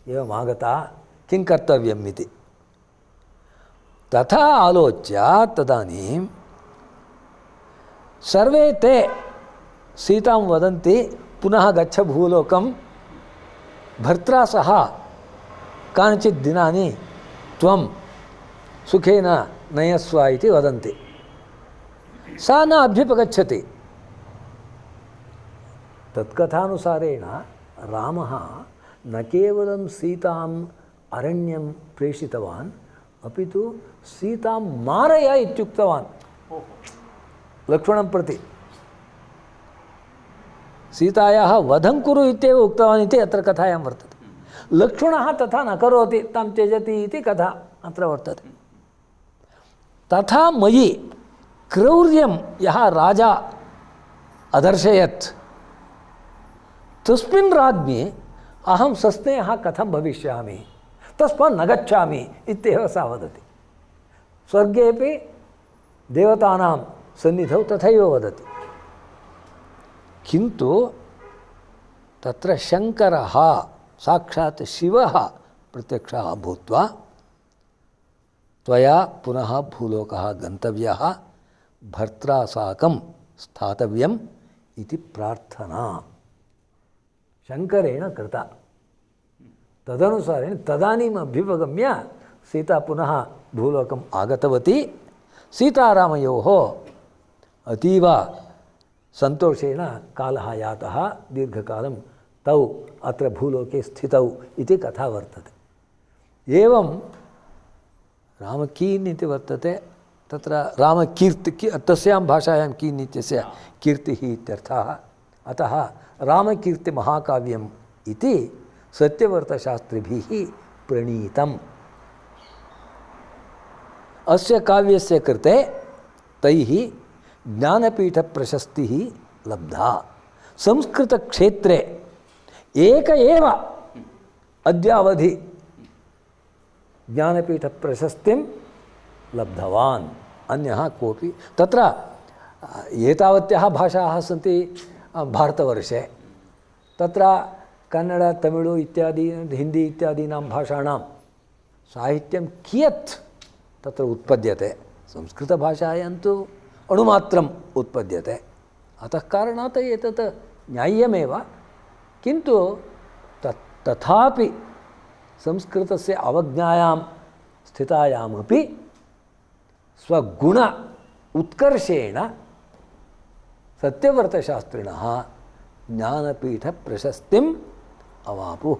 एवम् आगता, किं कर्तव्यम् इति। तथा आलोच्य तदानीं सर्वे ते सीतां वदन्ति पुनः गच्छ भूलोकं, भर्त्रा सह कानिचित् दिनानि त्वं सुखेन नयस्व इति वदन्ति। सा न अभ्युपगच्छति। तत्कथानुसारेण रामः न केवलं सीताम् अरण्यं प्रेषितवान् अपि तु सीतां मारय इत्युक्तवान् लक्ष्मणं प्रति। सीतायाः वधं कुरु इत्येव उक्तवान् इति अत्र कथायां वर्तते। लक्ष्मणः तथा न करोति, तं त्यजति इति कथा अत्र वर्तते। तथा मयि क्रौर्यं यः राजा अदर्शयत् तस्मिन् राज्ञे अहं सस्नेहः कथं भविष्यामि, तस्मात् न गच्छामि इत्येव सा वदति। स्वर्गेपि देवतानां सन्निधौ तथैव वदति। किन्तु तत्र शङ्करः साक्षात् शिवः प्रत्यक्षः भूत्वा त्वया पुनः भूलोकः गन्तव्यः, भर्त्रा साकं स्थातव्यम् इति प्रार्थना शङ्करेण कृता। तदनुसारेण तदानीम् अभ्युपगम्य सीता पुनः भूलोकम् आगतवती। सीतारामयोः अतीव सन्तोषेण कालः यातः, दीर्घकालं तौ अत्र भूलोके स्थितौ इति कथा वर्तते। एवं रामकीर्न् इति वर्तते, तत्र रामकीर्ति तस्यां भाषायां कीन् इत्यस्य कीर्तिः इत्यर्थः। अतः रामकीर्तिमहाकाव्यम् इति सत्यव्रतशास्त्रिभिः प्रणीतम्। अस्य काव्यस्य कृते तैः ज्ञानपीठप्रशस्तिः लब्धा। संस्कृतक्षेत्रे एक एव अद्यावधि ज्ञानपीठप्रशस्तिं लब्धवान्, अन्यः कोऽपि। तत्र एतावत्याः भाषाः सन्ति भारतवर्षे। तत्र कन्नड, तमिळु इत्यादि, हिन्दी इत्यादीनां भाषाणां साहित्यं कियत् तत्र उत्पद्यते, संस्कृतभाषायां तु अणुमात्रम् उत्पद्यते। अतः कारणात् एतत् न्याय्यमेव। किन्तु तथापि संस्कृतस्य अवज्ञायां स्थितायामपि स्वगुण उत्कर्षेण सत्यव्रतशास्त्रिणः ज्ञानपीठप्रशस्तिम् अवापुः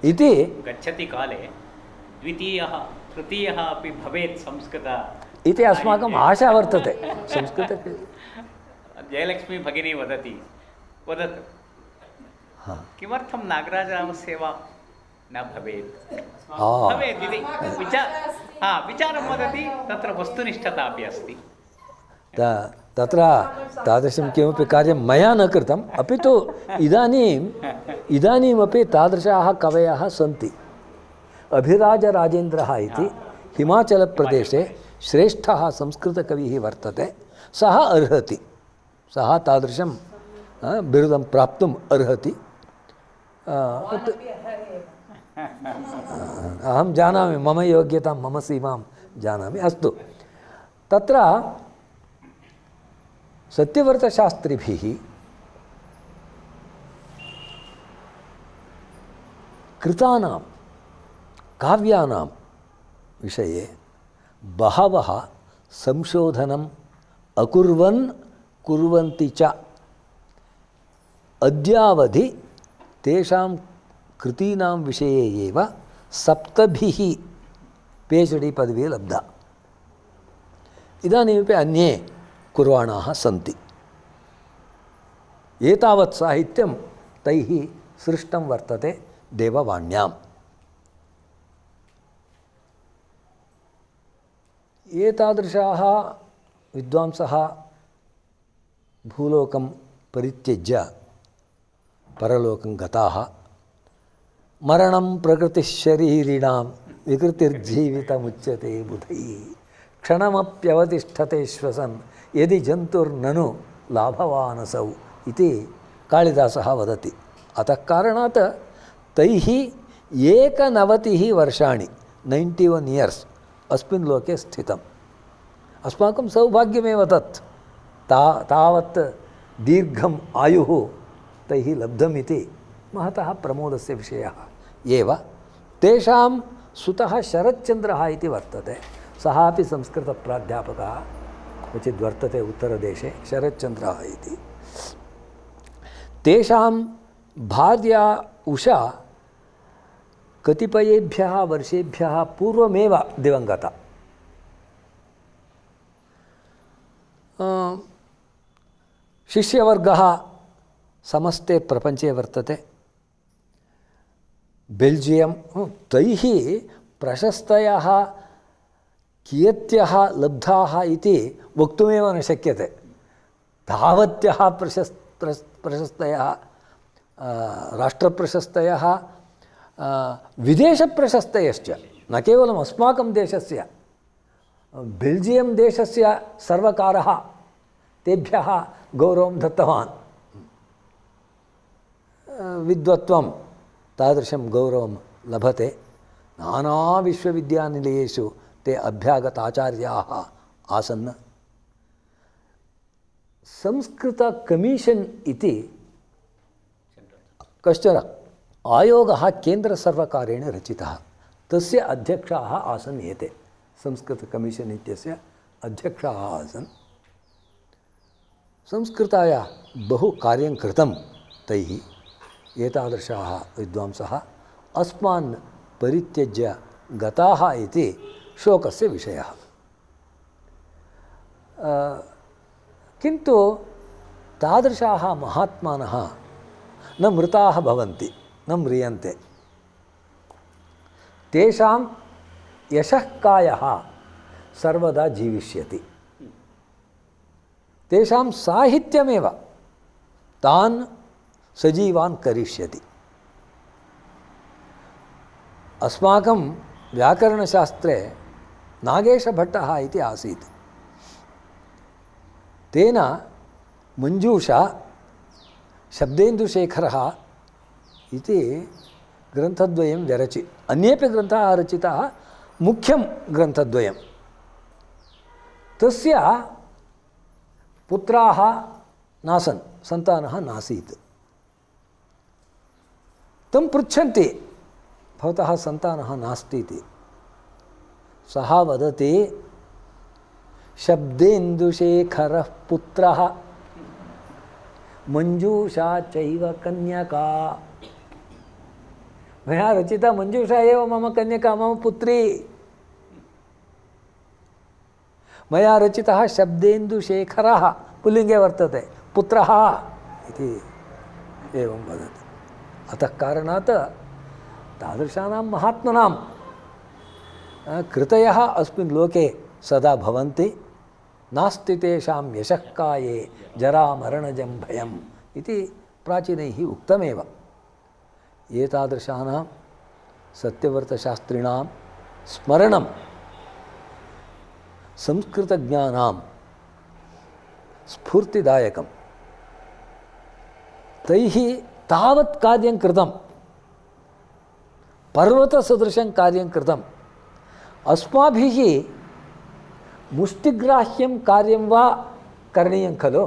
इति। गच्छति काले द्वितीयः तृतीयः अपि भवेत् संस्कृत इति अस्माकम् आशा वर्तते। संस्कृते जयलक्ष्मी भगिनी वदति, वदतु किमर्थं नागराजरामसेवा न भवेत्? भवेत् इति विचारं वदति। तत्र वस्तुनिष्ठता अपि अस्ति। तत्र तादृशं किमपि कार्यं मया न कृतम्, अपि तु इदानीमपि तादृशाः कवयः सन्ति। अभिराजराजेन्द्रः इति हिमाचलप्रदेशे श्रेष्ठः संस्कृतकविः वर्तते। सः अर्हति, सः तादृशं बिरुदं प्राप्तुम् अर्हति। अहं जानामि, मम योग्यतां, मम सीमां जानामि। अस्तु, तत्र सत्यव्रतशास्त्रिभिः कृतानां काव्यानां विषये बहवः संशोधनम् अकुर्वन् कुर्वन्ति च अद्यावधि तेषां कृतीनां विषये एव 7 PhD पदवी लब्धा। इदानीमपि अन्ये कुर्वाणाः सन्ति। एतावत् साहित्यं तैः सृष्टं वर्तते देववाण्याम्। एतादृशाः विद्वांसः भूलोकं परित्यज्य परलोकं गताः। मरणं प्रकृतिशरीरिणां विकृतिर्जीवितमुच्यते बुधैः क्षणमप्यवतिष्ठते श्वसन् यदि जन्तुर्ननु लाभवानसौ इति कालिदासः वदति। अतः कारणात् तैः 91 वर्षाणि 91 इयर्स् अस्मिन् लोके स्थितम्। अस्माकं सौभाग्यमेव तत्। तावत् दीर्घम् आयुः तैः लब्धम् इति महतः प्रमोदस्य विषयः एव। तेषां सुतः शरच्चन्द्रः इति वर्तते। सः अपि संस्कृतप्राध्यापकः क्वचित् वर्तते उत्तरदेशे, शरच्चन्द्रः इति। तेषां भार्या उषा कतिपयेभ्यः वर्षेभ्यः पूर्वमेव दिवङ्गता। शिष्यवर्गः समस्ते प्रपञ्चे वर्तते। बेल्जियं तैः प्रशस्तयः कियत्यः लब्धाः इति वक्तुमेव न शक्यते। तावत्यः प्रशस्तयः राष्ट्रप्रशस्तयः विदेशप्रशस्तयश्च, न केवलम् अस्माकं देशस्य, बेल्जियं देशस्य सर्वकारः तेभ्यः गौरवं दत्तवान्। विद्वत्वं तादृशं गौरवं लभते। नानाविश्वविद्यानिलयेषु ते अभ्यागताचार्याः आसन्। संस्कृतकमीशन् इति कश्चन आयोगः केन्द्रसर्वकारेण रचितः। तस्य अध्यक्षाः आसन् एते। संस्कृतकमीशन् इत्यस्य अध्यक्षाः आसन्। संस्कृताय बहु कार्यं कृतं तैः। एतादृशाः विद्वांसः अस्मान् परित्यज्य गताः इति शोकस्य विषयः। किन्तु तादृशाः महात्मानः न मृताः भवन्ति, न म्रियन्ते। तेषां यशःकायः सर्वदा जीविष्यति। तेषां साहित्यमेव तान् सजीवान् करिष्यति। अस्माकं व्याकरणशास्त्रे नागेशभट्टः इति आसीत्। तेन मञ्जूषा शब्देन्दुशेखरः इति ग्रन्थद्वयं व्यरचि। अन्येपि ग्रन्थाः रचिताः, मुख्यं ग्रन्थद्वयं। तस्य पुत्राः नासन्, सन्तानः नासीत्। तं पृच्छन्ति भवतः सन्तानः नास्ति इति। सः वदति शब्देन्दुशेखरः पुत्रः मञ्जूषा चैव कन्यका। मया रचिता मञ्जूषा एव मम कन्यका, मम पुत्री। मया रचितः शब्देन्दुशेखरः पुल्लिङ्गे वर्तते, पुत्रः इति एवं वदति। अतः कारणात् तादृशानां महात्मनां कृतयः अस्मिन् लोके सदा भवन्ति। नास्ति तेषां यशःकाये जरामरणजं भयम् इति प्राचीनैः उक्तमेव। एतादृशानां सत्यव्रतशास्त्रिणां स्मरणं संस्कृतज्ञानां स्फूर्तिदायकं। तैः तावत् कार्यं कृतं, पर्वतसदृशं कार्यं कृतम्। अस्माभिः मुष्टिग्राह्यं कार्यं वा करणीयं खलु?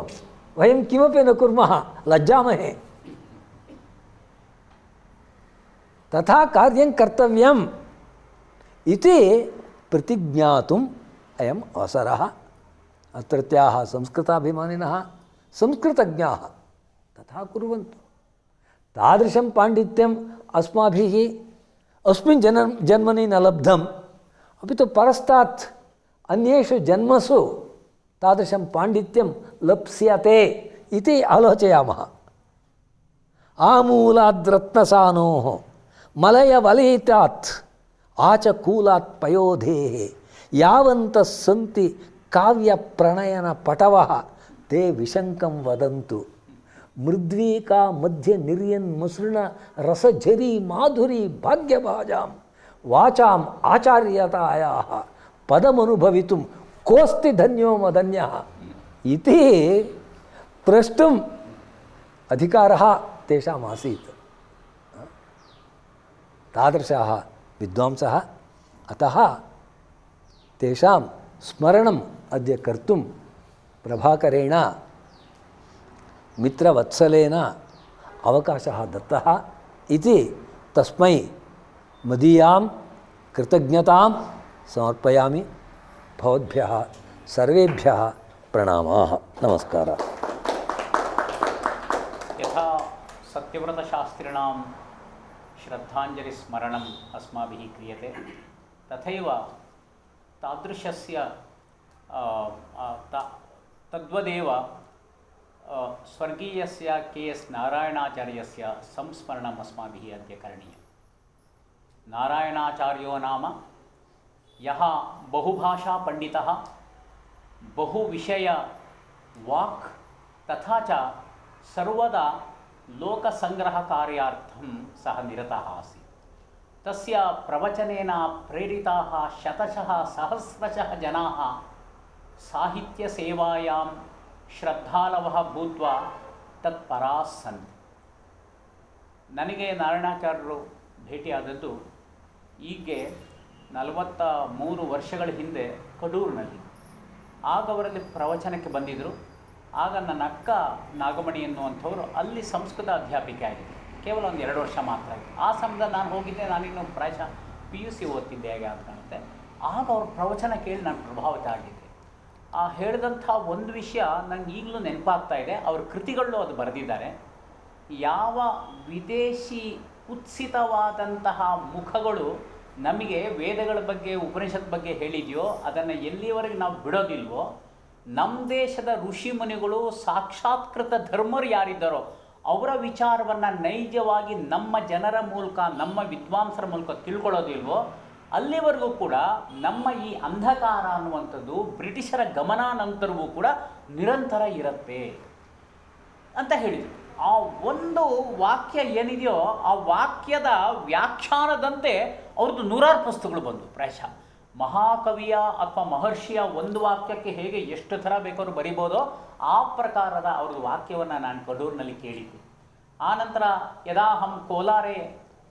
वयं किमपि न कुर्मः, लज्जामहे। तथा कार्यं कर्तव्यम् इति प्रतिज्ञातुं अयम् अवसरः अत्रत्याः संस्कृताभिमानिनः संस्कृतज्ञाः तथा कुर्वन्तु। तादृशं पाण्डित्यम् अस्माभिः अस्मिन् जन्मनि न लब्धम्, अपि तु परस्तात् अन्येषु जन्मसु तादृशं पाण्डित्यं लप्स्यते इति आलोचयामः। आमूलाद्रत्नसानोः मलयवलयितात् आचकूलात् पयोधेः यावन्तः सन्ति काव्यप्रणयनपटवः ते विशङ्कं वदन्तु। मृद्वीका मध्ये निर्यन्मसृण रसझरी माधुरी भाग्यभाजां वाचाम् आचार्यतायाः पदमनुभवितुं कोऽस्ति धन्यो मदन्यः इति प्रष्टुम् अधिकारः तेषाम् आसीत्। तादृशाः विद्वांसः, अतः तेषां स्मरणम् अद्य कर्तुं प्रभाकरेण मित्रवत्सलेन अवकाशः दत्तः इति तस्मै मदीयां कृतज्ञतां समर्पयामि। भवद्भ्यः सर्वेभ्यः प्रणामाः, नमस्कारः। यथा सत्यव्रतशास्त्रिणां श्रद्धाञ्जलिस्मरणम् अस्माभिः क्रियते, तथैव तादृशस्य तद्वदेव स्वर्गीयस्य के.एस्. नारायणाचार्यस्य संस्मरणम् अस्माभिः अद्य करणीयम्। नारायणाचार्यो नाम यः बहुभाषापण्डितः, बहुविषयवाक् तथा च सर्वदा लोकसङ्ग्रहकार्यार्थं सः निरतः आसीत्। तस्य प्रवचनेन प्रेरिताः शतशः सहस्रशः जनाः साहित्यसेवायां श्रद्धालवः भूत्वा तत्पराः सन्ति। ನನಗೆ ನಾರಾಯಣಾಚಾರ್ಯರು ಭೇಟಿಯಾದದ್ದು ಈಗ್ಗೆ 43 ವರ್ಷಗಳ ಹಿಂದೆ ಕಡೂರಿನಲ್ಲಿ. ಆಗ ಅವರಲ್ಲಿ ಪ್ರವಚನಕ್ಕೆ ಬಂದಿದ್ದರು. ಆಗ ನನ್ನ ಅಕ್ಕ ನಾಗಮಣಿ ಎನ್ನುವಂಥವರು ಅಲ್ಲಿ ಸಂಸ್ಕೃತ ಅಧ್ಯಾಪಿಕೆ ಆಗಿದ್ದರು. ಕೇವಲ ಒಂದು 2 ವರ್ಷ ಮಾತ್ರ ಆಯಿತು. ಆ ಸಮಯದಲ್ಲಿ ನಾನು ಹೋಗಿದ್ದೆ, ನಾನಿನ್ನು ಪ್ರಾಯಶಃ PUC ಓದ್ತಿದ್ದೆ ಹೇಗೆ ಅಂತ ಕಾಣುತ್ತೆ. ಆಗ ಅವ್ರ ಪ್ರವಚನ ಕೇಳಿ ನಾನು ಪ್ರಭಾವಿತ ಆಗಿದ್ದೆ. ಆ ಹೇಳಿದಂಥ ಒಂದು ವಿಷಯ ನನಗೆ ಈಗಲೂ ನೆನಪಾಗ್ತಾ ಇದೆ. ಅವ್ರ ಕೃತಿಗಳಲ್ಲೂ ಅದು ಬರೆದಿದ್ದಾರೆ. ಯಾವ ವಿದೇಶಿ ಕುತ್ಸಿತವಾದಂತಹ ಮುಖಗಳು ನಮಗೆ ವೇದಗಳ ಬಗ್ಗೆ ಉಪನಿಷತ್ ಬಗ್ಗೆ ಹೇಳಿದೆಯೋ ಅದನ್ನು ಎಲ್ಲಿವರೆಗೆ ನಾವು ಬಿಡೋದಿಲ್ವೋ, ನಮ್ಮ ದೇಶದ ಋಷಿ ಮುನಿಗಳು ಸಾಕ್ಷಾತ್ಕೃತ ಧರ್ಮರು ಯಾರಿದ್ದಾರೋ ಅವರ ವಿಚಾರವನ್ನು ನೈಜವಾಗಿ ನಮ್ಮ ಜನರ ಮೂಲಕ, ನಮ್ಮ ವಿದ್ವಾಂಸರ ಮೂಲಕ ತಿಳ್ಕೊಳ್ಳೋದಿಲ್ವೋ ಅಲ್ಲಿವರೆಗೂ ಕೂಡ ನಮ್ಮ ಈ ಅಂಧಕಾರ ಅನ್ನುವಂಥದ್ದು ಬ್ರಿಟಿಷರ ಗಮನಾನಂತರವೂ ಕೂಡ ನಿರಂತರ ಇರುತ್ತೆ ಅಂತ ಹೇಳಿದರು. ಆ ಒಂದು ವಾಕ್ಯ ಏನಿದೆಯೋ ಆ ವಾಕ್ಯದ ವ್ಯಾಖ್ಯಾನದಂತೆ ಅವ್ರದ್ದು 100 ಪುಸ್ತಕಗಳು ಬಂದು. ಪ್ರಾಯಶಃ ಮಹಾಕವಿಯ ಅಥವಾ ಮಹರ್ಷಿಯ ಒಂದು ವಾಕ್ಯಕ್ಕೆ ಹೇಗೆ ಎಷ್ಟು ಥರ ಬೇಕಾದ್ರೂ ಬರಿಬೋದೋ ಆ ಪ್ರಕಾರದ ಅವ್ರದ್ದು ವಾಕ್ಯವನ್ನು ನಾನು ಕಡೂರಿನಲ್ಲಿ ಕೇಳಿದ್ದೆ. ಆನಂತರ ಯದಾಹಂ ಕೋಲಾರೆ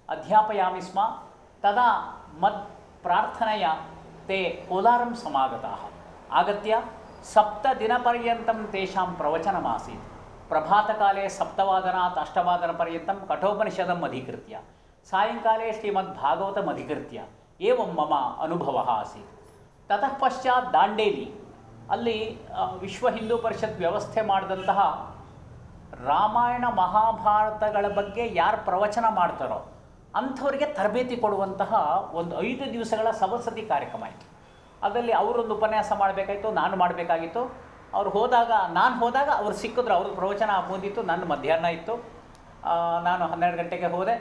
ಅಧ್ಯಾಪಯಾಮಿ ಸ್ಮ ತದಾ ಮದ್ ಪ್ರಾರ್ಥನೆಯ ತೇ ಕೋಲಾರಂ ಸಮಾಗತಾಃ ಆಗತ್ಯ 7 ದಿನಪರ್ಯಂತಂ ತೇಷಾಂ ಪ್ರವಚನಮಾಸೀತ್. ಪ್ರಭಾತಕಾಲೆ 7 8 ಕಠೋಪನಿಷದಂ ಅಧಿಕೃತ್ಯ ಸಾಯಂಕಾಲೆ ಶ್ರೀಮದ್ಭಾಗವತಂ ಅಧಿಕೃತ್ಯ ಏವಂ ಮಮ ಅನುಭವ ಆಸೀತ್. ತತಃ ಪಶ್ಚಾತ್ ದಾಂಡೇಲಿ ಅಲ್ಲಿ ವಿಶ್ವ ಹಿಂದೂ ಪರಿಷತ್ ವ್ಯವಸ್ಥೆ ಮಾಡಿದಂತಹ ರಾಮಾಯಣ ಮಹಾಭಾರತಗಳ ಬಗ್ಗೆ ಯಾರು ಪ್ರವಚನ ಮಾಡ್ತಾರೋ ಅಂಥವರಿಗೆ ತರಬೇತಿ ಕೊಡುವಂತಹ ಒಂದು 5 ದಿವಸಗಳ ಸವಸತಿ ಕಾರ್ಯಕ್ರಮ ಆಯಿತು. ಅದರಲ್ಲಿ ಅವರೊಂದು ಉಪನ್ಯಾಸ ಮಾಡಬೇಕಾಯಿತು, ನಾನು ಮಾಡಬೇಕಾಗಿತ್ತು. ನಾನು ಹೋದಾಗ ಅವ್ರು ಸಿಕ್ಕಿದ್ರು. ಅವ್ರದ್ದು ಪ್ರವಚನ ಮುಗಿದಿತ್ತು, ನನ್ನ ಮಧ್ಯಾಹ್ನ ಇತ್ತು. ನಾನು 12 ಗಂಟೆಗೆ ಹೋದೆ.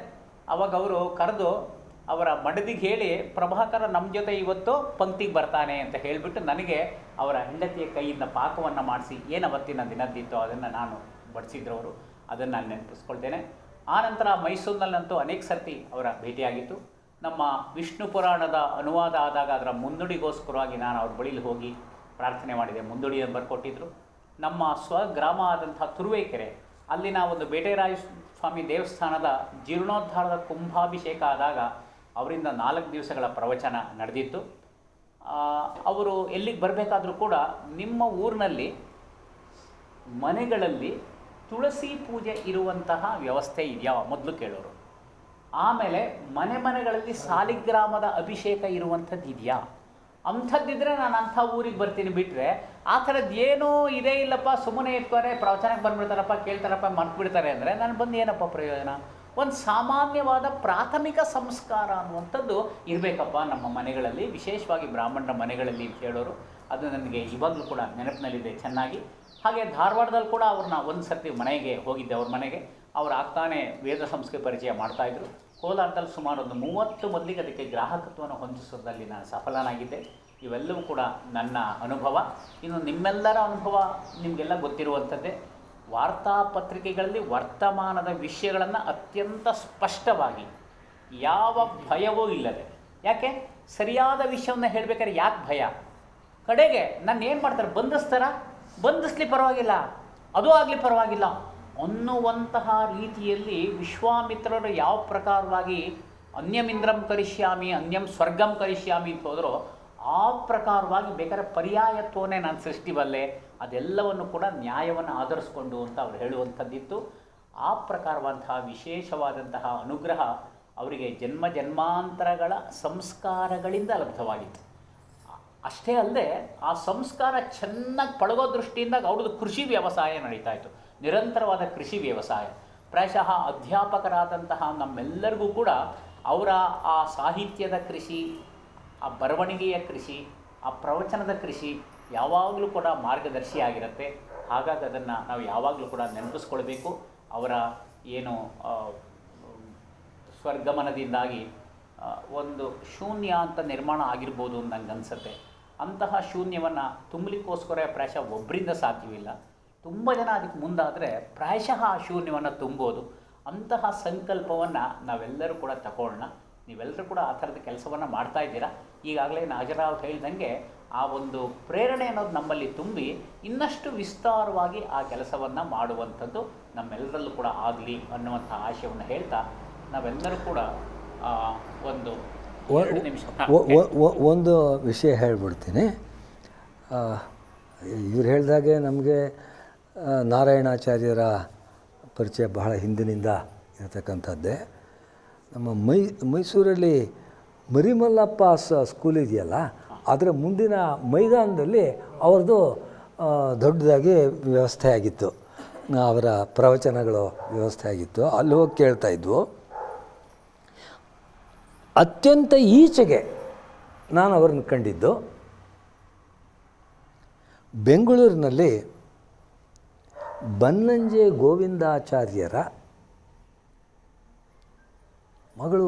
ಅವಾಗ ಅವರು ಕರೆದು ಅವರ ಮಡದಿಗೆ ಹೇಳಿ, ಪ್ರಭಾಕರ ನಮ್ಮ ಜೊತೆ ಇವತ್ತು ಪಂಕ್ತಿಗೆ ಬರ್ತಾನೆ ಅಂತ ಹೇಳಿಬಿಟ್ಟು ನನಗೆ ಅವರ ಹೆಂಡತಿಯ ಕೈಯಿಂದ ಪಾಕವನ್ನು ಮಾಡಿಸಿ ಏನು ಅವತ್ತಿನ ದಿನದ್ದಿತ್ತೋ ಅದನ್ನು ನಾನು ಬಡಿಸಿದ್ರು ಅವರು. ಅದನ್ನು ನಾನು ನೆನಪಿಸ್ಕೊಳ್ತೇನೆ. ಆನಂತರ ಮೈಸೂರಿನಲ್ಲಂತೂ ಅನೇಕ ಸರ್ತಿ ಅವರ ಭೇಟಿಯಾಗಿತ್ತು. ನಮ್ಮ ವಿಷ್ಣು ಪುರಾಣದ ಅನುವಾದ ಆದಾಗ ಅದರ ಮುನ್ನುಡಿಗೋಸ್ಕರವಾಗಿ ನಾನು ಅವ್ರ ಬಳಿಲಿ ಹೋಗಿ ಪ್ರಾರ್ಥನೆ ಮಾಡಿದೆ. ಮುಂದುಡಿಯನ್ನು ಬರ್ಕೊಟ್ಟಿದ್ರು. ನಮ್ಮ ಸ್ವಗ್ರಾಮ ಆದಂಥ ತುರುವೇಕೆರೆ ಅಲ್ಲಿನ ಒಂದು ಬೇಟೆರಾಯ ಸ್ವಾಮಿ ದೇವಸ್ಥಾನದ ಜೀರ್ಣೋದ್ಧಾರದ ಕುಂಭಾಭಿಷೇಕ ಆದಾಗ ಅವರಿಂದ 4 ದಿವಸಗಳ ಪ್ರವಚನ ನಡೆದಿತ್ತು. ಅವರು ಎಲ್ಲಿಗೆ ಬರಬೇಕಾದ್ರೂ ಕೂಡ ನಿಮ್ಮ ಊರಿನಲ್ಲಿ ಮನೆಗಳಲ್ಲಿ ತುಳಸಿ ಪೂಜೆ ಇರುವಂತಹ ವ್ಯವಸ್ಥೆ ಇದೆಯಾ ಮೊದಲು ಕೇಳೋರು. ಆಮೇಲೆ ಮನೆಗಳಲ್ಲಿ ಸಾಲಿಗ್ರಾಮದ ಅಭಿಷೇಕ ಇರುವಂಥದ್ದು ಇದೆಯಾ, ಅಂಥದ್ದಿದ್ರೆ ನಾನು ಅಂಥ ಊರಿಗೆ ಬರ್ತೀನಿ ಬಿಟ್ಟರೆ ಆ ಥರದ್ದು ಏನೂ ಇದೇ ಇಲ್ಲಪ್ಪ, ಸುಮ್ಮನೆ ಇರ್ತಾರೆ, ಪ್ರವಚನಕ್ಕೆ ಬಂದುಬಿಡ್ತಾರಪ್ಪ, ಕೇಳ್ತಾರಪ್ಪ, ಮರ್ತು ಬಿಡ್ತಾರೆ ಅಂದರೆ ನಾನು ಬಂದು ಏನಪ್ಪ ಪ್ರಯೋಜನ? ಒಂದು ಸಾಮಾನ್ಯವಾದ ಪ್ರಾಥಮಿಕ ಸಂಸ್ಕಾರ ಅನ್ನುವಂಥದ್ದು ಇರಬೇಕಪ್ಪ ನಮ್ಮ ಮನೆಗಳಲ್ಲಿ, ವಿಶೇಷವಾಗಿ ಬ್ರಾಹ್ಮಣರ ಮನೆಗಳಲ್ಲಿ ಅಂತ ಹೇಳೋರು. ಅದು ನನಗೆ ಇವಾಗಲೂ ಕೂಡ ನೆನಪಿನಲ್ಲಿದೆ ಚೆನ್ನಾಗಿ. ಹಾಗೆ ಧಾರವಾಡದಲ್ಲಿ ಕೂಡ ಅವ್ರನ್ನ ಒಂದು ಸರ್ತಿ ಮನೆಗೆ ಹೋಗಿದ್ದೆ, ಅವ್ರ ಮನೆಗೆ. ಅವ್ರು ಆಗ್ತಾನೆ ವೇದ ಸಂಸ್ಕೃತಿ ಪರಿಚಯ ಮಾಡ್ತಾಯಿದ್ರು. ಕೋಲಾರದಲ್ಲಿ ಸುಮಾರು ಒಂದು 30 ಮಂದಿಗೆ ಅದಕ್ಕೆ ಗ್ರಾಹಕತ್ವವನ್ನು ಹೊಂದಿಸೋದ್ರಲ್ಲಿ ನಾನು ಸಫಲನಾಗಿದ್ದೆ. ಇವೆಲ್ಲವೂ ಕೂಡ ನನ್ನ ಅನುಭವ. ಇನ್ನು ನಿಮ್ಮೆಲ್ಲರ ಅನುಭವ ನಿಮಗೆಲ್ಲ ಗೊತ್ತಿರುವಂಥದ್ದೇ. ವಾರ್ತಾಪತ್ರಿಕೆಗಳಲ್ಲಿ ವರ್ತಮಾನದ ವಿಷಯಗಳನ್ನು ಅತ್ಯಂತ ಸ್ಪಷ್ಟವಾಗಿ, ಯಾವ ಭಯವೂ ಇಲ್ಲದೆ, ಯಾಕೆ ಸರಿಯಾದ ವಿಷಯವನ್ನು ಹೇಳಬೇಕಾದ್ರೆ ಯಾಕೆ ಭಯ? ಕಡೆಗೆ ನನ್ನ ಏನು ಮಾಡ್ತಾರೆ, ಬಂಧಿಸ್ಲಿ ಪರವಾಗಿಲ್ಲ, ಅದು ಆಗಲಿ ಪರವಾಗಿಲ್ಲ ಅನ್ನುವಂತಹ ರೀತಿಯಲ್ಲಿ ವಿಶ್ವಾಮಿತ್ರರು ಯಾವ ಪ್ರಕಾರವಾಗಿ ಅನ್ಯಮಿಂದ್ರಂ ಕರಿಷ್ಯಾಮಿ ಅನ್ಯಂ ಸ್ವರ್ಗಂ ಕರಿಷ್ಯಾಮಿ ಅಂತ ಹೋದರೂ ಆ ಪ್ರಕಾರವಾಗಿ ಬೇಕಾದ್ರೆ ಪರ್ಯಾಯತ್ವನೇ ನಾನು ಸೃಷ್ಟಿಬಲ್ಲೆ, ಅದೆಲ್ಲವನ್ನು ಕೂಡ ನ್ಯಾಯವನ್ನು ಆಧರಿಸ್ಕೊಂಡು ಅಂತ ಅವ್ರು ಹೇಳುವಂಥದ್ದಿತ್ತು. ಆ ಪ್ರಕಾರವಂತಹ ವಿಶೇಷವಾದಂತಹ ಅನುಗ್ರಹ ಅವರಿಗೆ ಜನ್ಮ ಜನ್ಮಾಂತರಗಳ ಸಂಸ್ಕಾರಗಳಿಂದ ಲಬ್ಧವಾಗಿತ್ತು. ಅಷ್ಟೇ ಅಲ್ಲದೆ ಆ ಸಂಸ್ಕಾರ ಚೆನ್ನಾಗಿ ಪಳಗೋ ದೃಷ್ಟಿಯಿಂದ ಅವ್ರದ್ದು ಕೃಷಿ ವ್ಯವಸಾಯ ನಡೀತಾ ಇತ್ತು, ನಿರಂತರವಾದ ಕೃಷಿ ವ್ಯವಸಾಯ. ಪ್ರಾಯಶಃ ಅಧ್ಯಾಪಕರಾದಂತಹ ನಮ್ಮೆಲ್ಲರಿಗೂ ಕೂಡ ಅವರ ಆ ಸಾಹಿತ್ಯದ ಕೃಷಿ, ಆ ಬರವಣಿಗೆಯ ಕೃಷಿ, ಆ ಪ್ರವಚನದ ಕೃಷಿ ಯಾವಾಗಲೂ ಕೂಡ ಮಾರ್ಗದರ್ಶಿಯಾಗಿರುತ್ತೆ. ಹಾಗಾಗಿ ಅದನ್ನು ನಾವು ಯಾವಾಗಲೂ ಕೂಡ ನೆನಪಿಸ್ಕೊಳ್ಬೇಕು. ಅವರ ಏನು ಸ್ವರ್ಗಮನದಿಂದಾಗಿ ಒಂದು ಶೂನ್ಯ ಅಂತ ನಿರ್ಮಾಣ ಆಗಿರ್ಬೋದು ಅಂತ ನಂಗೆ ಅನಿಸುತ್ತೆ. ಅಂತಹ ಶೂನ್ಯವನ್ನು ತುಂಬಲಿಕ್ಕೋಸ್ಕರ ಪ್ರಾಯಶಃ ಒಬ್ಬರಿಂದ ಸಾಧ್ಯವಿಲ್ಲ, ತುಂಬ ಜನ ಅದಕ್ಕೆ ಮುಂದಾದರೆ ಪ್ರಾಯಶಃ ಆ ಶೂನ್ಯವನ್ನು ತುಂಬೋದು. ಅಂತಹ ಸಂಕಲ್ಪವನ್ನು ನಾವೆಲ್ಲರೂ ಕೂಡ ತಗೊಳ್ಳೋಣ. ನೀವೆಲ್ಲರೂ ಕೂಡ ಆ ಥರದ ಕೆಲಸವನ್ನು ಮಾಡ್ತಾ ಇದ್ದೀರಾ. ಈಗಾಗಲೇ ನಾಗರಾವ್ ಹೇಳಿದಂಗೆ ಆ ಒಂದು ಪ್ರೇರಣೆ ಅನ್ನೋದು ನಮ್ಮಲ್ಲಿ ತುಂಬಿ ಇನ್ನಷ್ಟು ವಿಸ್ತಾರವಾಗಿ ಆ ಕೆಲಸವನ್ನು ಮಾಡುವಂಥದ್ದು ನಮ್ಮೆಲ್ಲರಲ್ಲೂ ಕೂಡ ಆಗಲಿ ಅನ್ನುವಂಥ ಆಶಯವನ್ನು ಹೇಳ್ತಾ ನಾವೆಲ್ಲರೂ ಕೂಡ ಒಂದು ಒಂದು ವಿಷಯ ಹೇಳ್ಬಿಡ್ತೀನಿ. ಇವ್ರು ಹೇಳಿದಾಗೆ ನಮಗೆ ನಾರಾಯಣಾಚಾರ್ಯರ ಪರಿಚಯ ಬಹಳ ಹಿಂದಿನಿಂದ ಇರತಕ್ಕಂಥದ್ದೇ. ನಮ್ಮ ಮೈಸೂರಲ್ಲಿ ಮರಿಮಲ್ಲಪ್ಪ ಸ್ಕೂಲ್ ಇದೆಯಲ್ಲ, ಅದರ ಮುಂದಿನ ಮೈದಾನದಲ್ಲಿ ಅವ್ರದ್ದು ದೊಡ್ಡದಾಗಿ ವ್ಯವಸ್ಥೆ ಆಗಿತ್ತು, ಅವರ ಪ್ರವಚನಗಳು ವ್ಯವಸ್ಥೆ ಆಗಿತ್ತು. ಅಲ್ಲಿ ಹೋಗಿ ಕೇಳ್ತಾಯಿದ್ವು. ಅತ್ಯಂತ ಈಚೆಗೆ ನಾನು ಅವರನ್ನು ಕಂಡಿದ್ದು ಬೆಂಗಳೂರಿನಲ್ಲಿ ಬನ್ನಂಜೆ ಗೋವಿಂದಾಚಾರ್ಯರ ಮಗಳು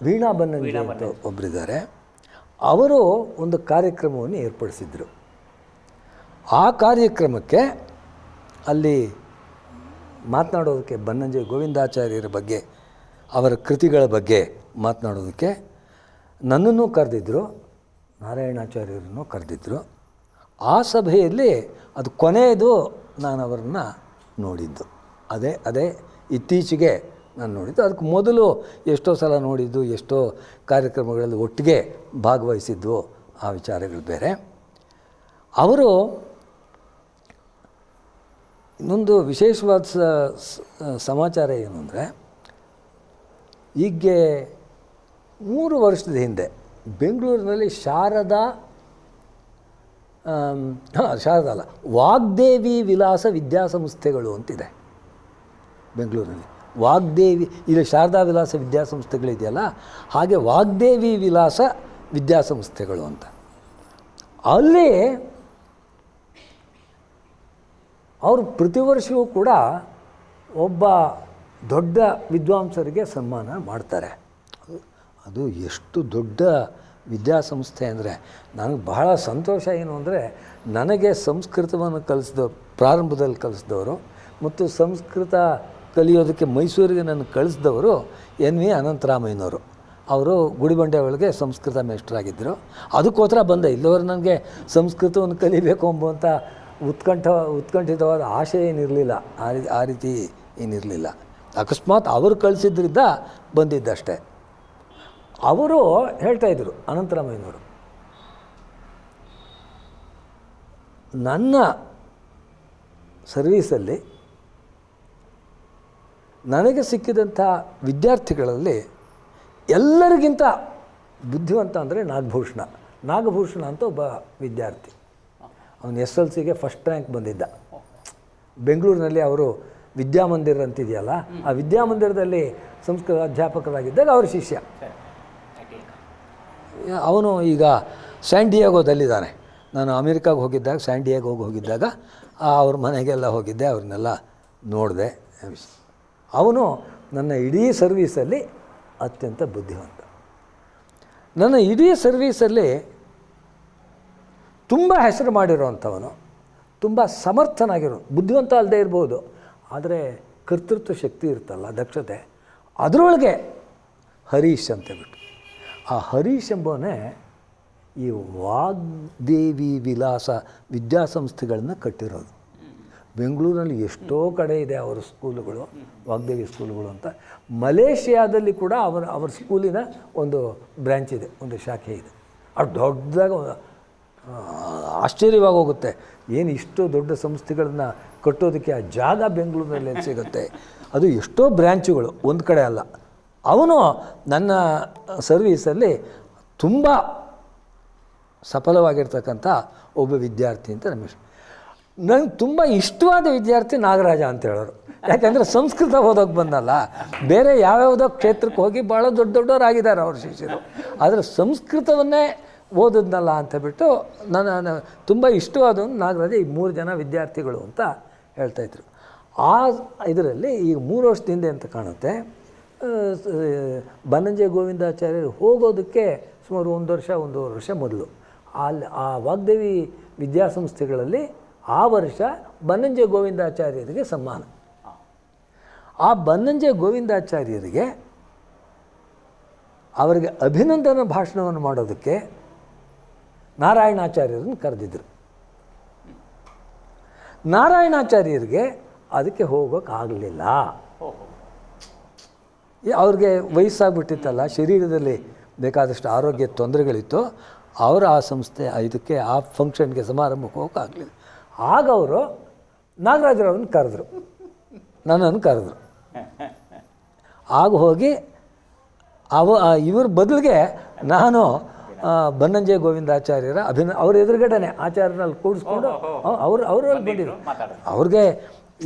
ವೀಣಾ ಬನ್ನಂಜೆ ಅಂತ ಒಬ್ಬರಿದ್ದಾರೆ. ಅವರು ಒಂದು ಕಾರ್ಯಕ್ರಮವನ್ನು ಏರ್ಪಡಿಸಿದರು. ಆ ಕಾರ್ಯಕ್ರಮಕ್ಕೆ ಅಲ್ಲಿ ಮಾತನಾಡೋದಕ್ಕೆ, ಬನ್ನಂಜೆ ಗೋವಿಂದಾಚಾರ್ಯರ ಬಗ್ಗೆ, ಅವರ ಕೃತಿಗಳ ಬಗ್ಗೆ ಮಾತನಾಡೋದಕ್ಕೆ ನನ್ನನ್ನು ಕರೆದಿದ್ದರು, ನಾರಾಯಣಾಚಾರ್ಯರನ್ನು ಕರೆದಿದ್ದರು. ಆ ಸಭೆಯಲ್ಲಿ ಅದು ಕೊನೆಯದು ನಾನು ಅವರನ್ನು ನೋಡಿದ್ದು. ಅದೇ ಇತ್ತೀಚೆಗೆ ನಾನು ನೋಡಿದ್ದು. ಅದಕ್ಕೆ ಮೊದಲು ಎಷ್ಟೋ ಸಲ ನೋಡಿದ್ದು, ಎಷ್ಟೋ ಕಾರ್ಯಕ್ರಮಗಳಲ್ಲಿ ಒಟ್ಟಿಗೆ ಭಾಗವಹಿಸಿದ್ದು, ಆ ವಿಚಾರಗಳು ಬೇರೆ. ಅವರು ಇನ್ನೊಂದು ವಿಶೇಷವಾದ ಸಮಾಚಾರ ಏನು ಅಂದರೆ, ಹೀಗೆ 3 ವರ್ಷದ ಹಿಂದೆ ಬೆಂಗಳೂರಿನಲ್ಲಿ ಶಾರದಾ ಅಲ್ಲ, ವಾಗ್ದೇವಿ ವಿಲಾಸ ವಿದ್ಯಾಸಂಸ್ಥೆಗಳು ಅಂತಿದೆ ಬೆಂಗಳೂರಿನಲ್ಲಿ. ವಾಗ್ದೇವಿ, ಇಲ್ಲಿ ಶಾರದಾ ವಿಲಾಸ ವಿದ್ಯಾಸಂಸ್ಥೆಗಳಿದೆಯಲ್ಲ, ಹಾಗೆ ವಾಗ್ದೇವಿ ವಿಲಾಸ ವಿದ್ಯಾಸಂಸ್ಥೆಗಳು ಅಂತ. ಅಲ್ಲಿ ಅವರು ಪ್ರತಿ ವರ್ಷವೂ ಕೂಡ ಒಬ್ಬ ದೊಡ್ಡ ವಿದ್ವಾಂಸರಿಗೆ ಸನ್ಮಾನ ಮಾಡ್ತಾರೆ. ಅದು ಎಷ್ಟು ದೊಡ್ಡ ವಿದ್ಯಾಸಂಸ್ಥೆ ಅಂದರೆ ನನಗೆ ಬಹಳ ಸಂತೋಷ. ಏನು ಅಂದರೆ, ನನಗೆ ಸಂಸ್ಕೃತವನ್ನು ಪ್ರಾರಂಭದಲ್ಲಿ ಕಲಿಸಿದವರು ಮತ್ತು ಸಂಸ್ಕೃತ ಕಲಿಯೋದಕ್ಕೆ ಮೈಸೂರಿಗೆ ನನ್ನ ಕಳಿಸಿದವರು ಎನ್ ವಿ ಅನಂತರಾಮಯ್ಯನವರು. ಅವರು ಗುಡಿಬಂಡೆ ಒಳಗೆ ಸಂಸ್ಕೃತ ಮೇಷ್ಟ್ರಾಗಿದ್ದರು. ಅದಕ್ಕೋಸ್ಕರ ಬಂದೆ. ಇಲ್ಲವರು ನನಗೆ ಸಂಸ್ಕೃತವನ್ನು ಕಲಿಬೇಕು ಎಂಬುವಂಥ ಉತ್ಕಂಠಿತವಾದ ಆಶೆ ಏನಿರಲಿಲ್ಲ, ಆ ರೀತಿ ಏನಿರಲಿಲ್ಲ. ಅಕಸ್ಮಾತ್ ಅವರು ಕಳಿಸಿದ್ರಿಂದ ಬಂದಿದ್ದಷ್ಟೇ. ಅವರು ಹೇಳ್ತಾಯಿದ್ರು, ಅನಂತರಾಮಯ್ಯನವರು, ನನ್ನ ಸರ್ವೀಸಲ್ಲಿ ನನಗೆ ಸಿಕ್ಕಿದಂಥ ವಿದ್ಯಾರ್ಥಿಗಳಲ್ಲಿ ಎಲ್ಲರಿಗಿಂತ ಬುದ್ಧಿವಂತ ಅಂದರೆ ನಾಗಭೂಷಣ. ನಾಗಭೂಷಣ ಅಂತ ಒಬ್ಬ ವಿದ್ಯಾರ್ಥಿ, ಅವನು SLCಗೆ ಫಸ್ಟ್ ರ್ಯಾಂಕ್ ಬಂದಿದ್ದ. ಬೆಂಗಳೂರಿನಲ್ಲಿ ಅವರು ವಿದ್ಯಾಮಂದಿರ ಅಂತಿದೆಯಲ್ಲ, ಆ ವಿದ್ಯಾಮಂದಿರದಲ್ಲಿ ಸಂಸ್ಕೃತ ಅಧ್ಯಾಪಕರಾಗಿದ್ದಾಗ ಅವ್ರ ಶಿಷ್ಯ. ಅವನು ಈಗ ಸ್ಯಾನ್-ಡಿಯೇಗೋದಲ್ಲಿದ್ದಾನೆ. ನಾನು ಅಮೇರಿಕಾಗೆ ಹೋಗಿದ್ದಾಗ, ಸ್ಯಾನ್-ಡಿಯೇಗೋಗೆ ಹೋಗಿದ್ದಾಗ ಅವ್ರ ಮನೆಗೆಲ್ಲ ಹೋಗಿದ್ದೆ, ಅವ್ರನ್ನೆಲ್ಲ ನೋಡಿದೆ. ಅವನು ನನ್ನ ಇಡೀ ಸರ್ವೀಸಲ್ಲಿ ಅತ್ಯಂತ ಬುದ್ಧಿವಂತ. ನನ್ನ ಇಡೀ ಸರ್ವೀಸಲ್ಲಿ ತುಂಬ ಹೆಸರು ಮಾಡಿರೋವಂಥವನು, ತುಂಬ ಸಮರ್ಥನಾಗಿರೋ, ಬುದ್ಧಿವಂತ ಅಲ್ಲದೆ ಇರ್ಬೋದು, ಆದರೆ ಕರ್ತೃತ್ವ ಶಕ್ತಿ ಇರ್ತಲ್ಲ, ದಕ್ಷತೆ, ಅದರೊಳಗೆ ಹರೀಶ್ ಅಂತೇಳ್ಬಿಟ್ಟು. ಆ ಹರೀಶ್ ಎಂಬವನೇ ಈ ವಾಗ್ದೇವಿ ವಿಲಾಸ ವಿದ್ಯಾಸಂಸ್ಥೆಗಳನ್ನ ಕಟ್ಟಿರೋದು. ಬೆಂಗಳೂರಿನಲ್ಲಿ ಎಷ್ಟೋ ಕಡೆ ಇದೆ ಅವರ ಸ್ಕೂಲುಗಳು, ವಾಗ್ದೇವಿ ಸ್ಕೂಲುಗಳು ಅಂತ. ಮಲೇಷಿಯಾದಲ್ಲಿ ಕೂಡ ಅವರ ಸ್ಕೂಲಿನ ಒಂದು ಬ್ರ್ಯಾಂಚ್ ಇದೆ, ಒಂದು ಶಾಖೆ ಇದೆ. ಅದು ದೊಡ್ಡದಾಗ ಆಶ್ಚರ್ಯವಾಗಿ ಹೋಗುತ್ತೆ, ಏನು ಇಷ್ಟು ದೊಡ್ಡ ಸಂಸ್ಥೆಗಳನ್ನ ಕಟ್ಟೋದಕ್ಕೆ ಆ ಜಾಗ ಬೆಂಗಳೂರಿನಲ್ಲಿ ಎಲ್ಲಿ ಸಿಗುತ್ತೆ. ಅದು ಎಷ್ಟೋ ಬ್ರ್ಯಾಂಚುಗಳು, ಒಂದು ಕಡೆ ಅಲ್ಲ. ಅವನು ನನ್ನ ಸರ್ವೀಸಲ್ಲಿ ತುಂಬ ಸಫಲವಾಗಿರ್ತಕ್ಕಂಥ ಒಬ್ಬ ವಿದ್ಯಾರ್ಥಿ ಅಂತ ರಮೇಶ್. ನನಗೆ ತುಂಬ ಇಷ್ಟವಾದ ವಿದ್ಯಾರ್ಥಿ ನಾಗರಾಜ ಅಂತ ಹೇಳೋರು. ಯಾಕೆಂದರೆ ಸಂಸ್ಕೃತ ಓದೋಕ್ಕೆ ಬಂದಲ್ಲ, ಬೇರೆ ಯಾವ್ಯಾವುದೋ ಕ್ಷೇತ್ರಕ್ಕೆ ಹೋಗಿ ಭಾಳ ದೊಡ್ಡವರಾಗಿದ್ದಾರೆ ಅವ್ರ ಶಿಷ್ಯರು, ಆದರೆ ಸಂಸ್ಕೃತವನ್ನೇ ಓದಿದ್ನಲ್ಲ ಅಂತ ಬಿಟ್ಟು ನನ್ನ ತುಂಬ ಇಷ್ಟವಾದವನು ನಾಗರಾಜ. ಈ 3 ಜನ ವಿದ್ಯಾರ್ಥಿಗಳು ಅಂತ ಹೇಳ್ತಾಯಿದ್ರು. ಆ ಇದರಲ್ಲಿ ಈಗ 3 ವರ್ಷದ ಹಿಂದೆ ಅಂತ ಕಾಣುತ್ತೆ, ಬನ್ನಂಜೆ ಗೋವಿಂದಾಚಾರ್ಯರು ಹೋಗೋದಕ್ಕೆ ಸುಮಾರು 1 ವರ್ಷ ಮೊದಲು ಅಲ್ಲಿ ಆ ವಾಗ್ದೇವಿ ವಿದ್ಯಾಸಂಸ್ಥೆಗಳಲ್ಲಿ ಆ ವರ್ಷ ಬನ್ನಂಜೆ ಗೋವಿಂದಾಚಾರ್ಯರಿಗೆ ಸನ್ಮಾನ. ಆ ಬನ್ನಂಜೆ ಗೋವಿಂದಾಚಾರ್ಯರಿಗೆ ಅವರಿಗೆ ಅಭಿನಂದನಾ ಭಾಷಣವನ್ನು ಮಾಡೋದಕ್ಕೆ ನಾರಾಯಣಾಚಾರ್ಯರನ್ನು ಕರೆದಿದ್ದರು. ನಾರಾಯಣಾಚಾರ್ಯರಿಗೆ ಅದಕ್ಕೆ ಹೋಗೋಕ್ಕಾಗಲಿಲ್ಲ. ಅವ್ರಿಗೆ ವಯಸ್ಸಾಗ್ಬಿಟ್ಟಿತ್ತಲ್ಲ, ಶರೀರದಲ್ಲಿ ಬೇಕಾದಷ್ಟು ಆರೋಗ್ಯ ತೊಂದರೆಗಳಿತ್ತು. ಅವರು ಆ ಸಂಸ್ಥೆ ಇದಕ್ಕೆ ಆ ಫಂಕ್ಷನ್ಗೆ ಸಮಾರಂಭಕ್ಕೆ ಹೋಗೋಕ್ಕಾಗಲಿಲ್ಲ. ಆಗ ಅವರು ನಾಗರಾಜರವ್ರನ್ನ ಕರೆದ್ರು, ನನ್ನನ್ನು ಕರೆದ್ರು. ಆಗ ಹೋಗಿ ಇವ್ರ ಬದಲಿಗೆ ನಾನು ಬನ್ನಂಜೆ ಗೋವಿಂದಾಚಾರ್ಯರ ಅವ್ರ ಎದುರುಗಡೆನೆ ಆಚಾರ್ಯರಲ್ಲಿ ಕೂಡಿಸ್ಕೊಂಡು ಅವರಲ್ಲಿ ಬಂದಿದ್ರು. ಅವ್ರಿಗೆ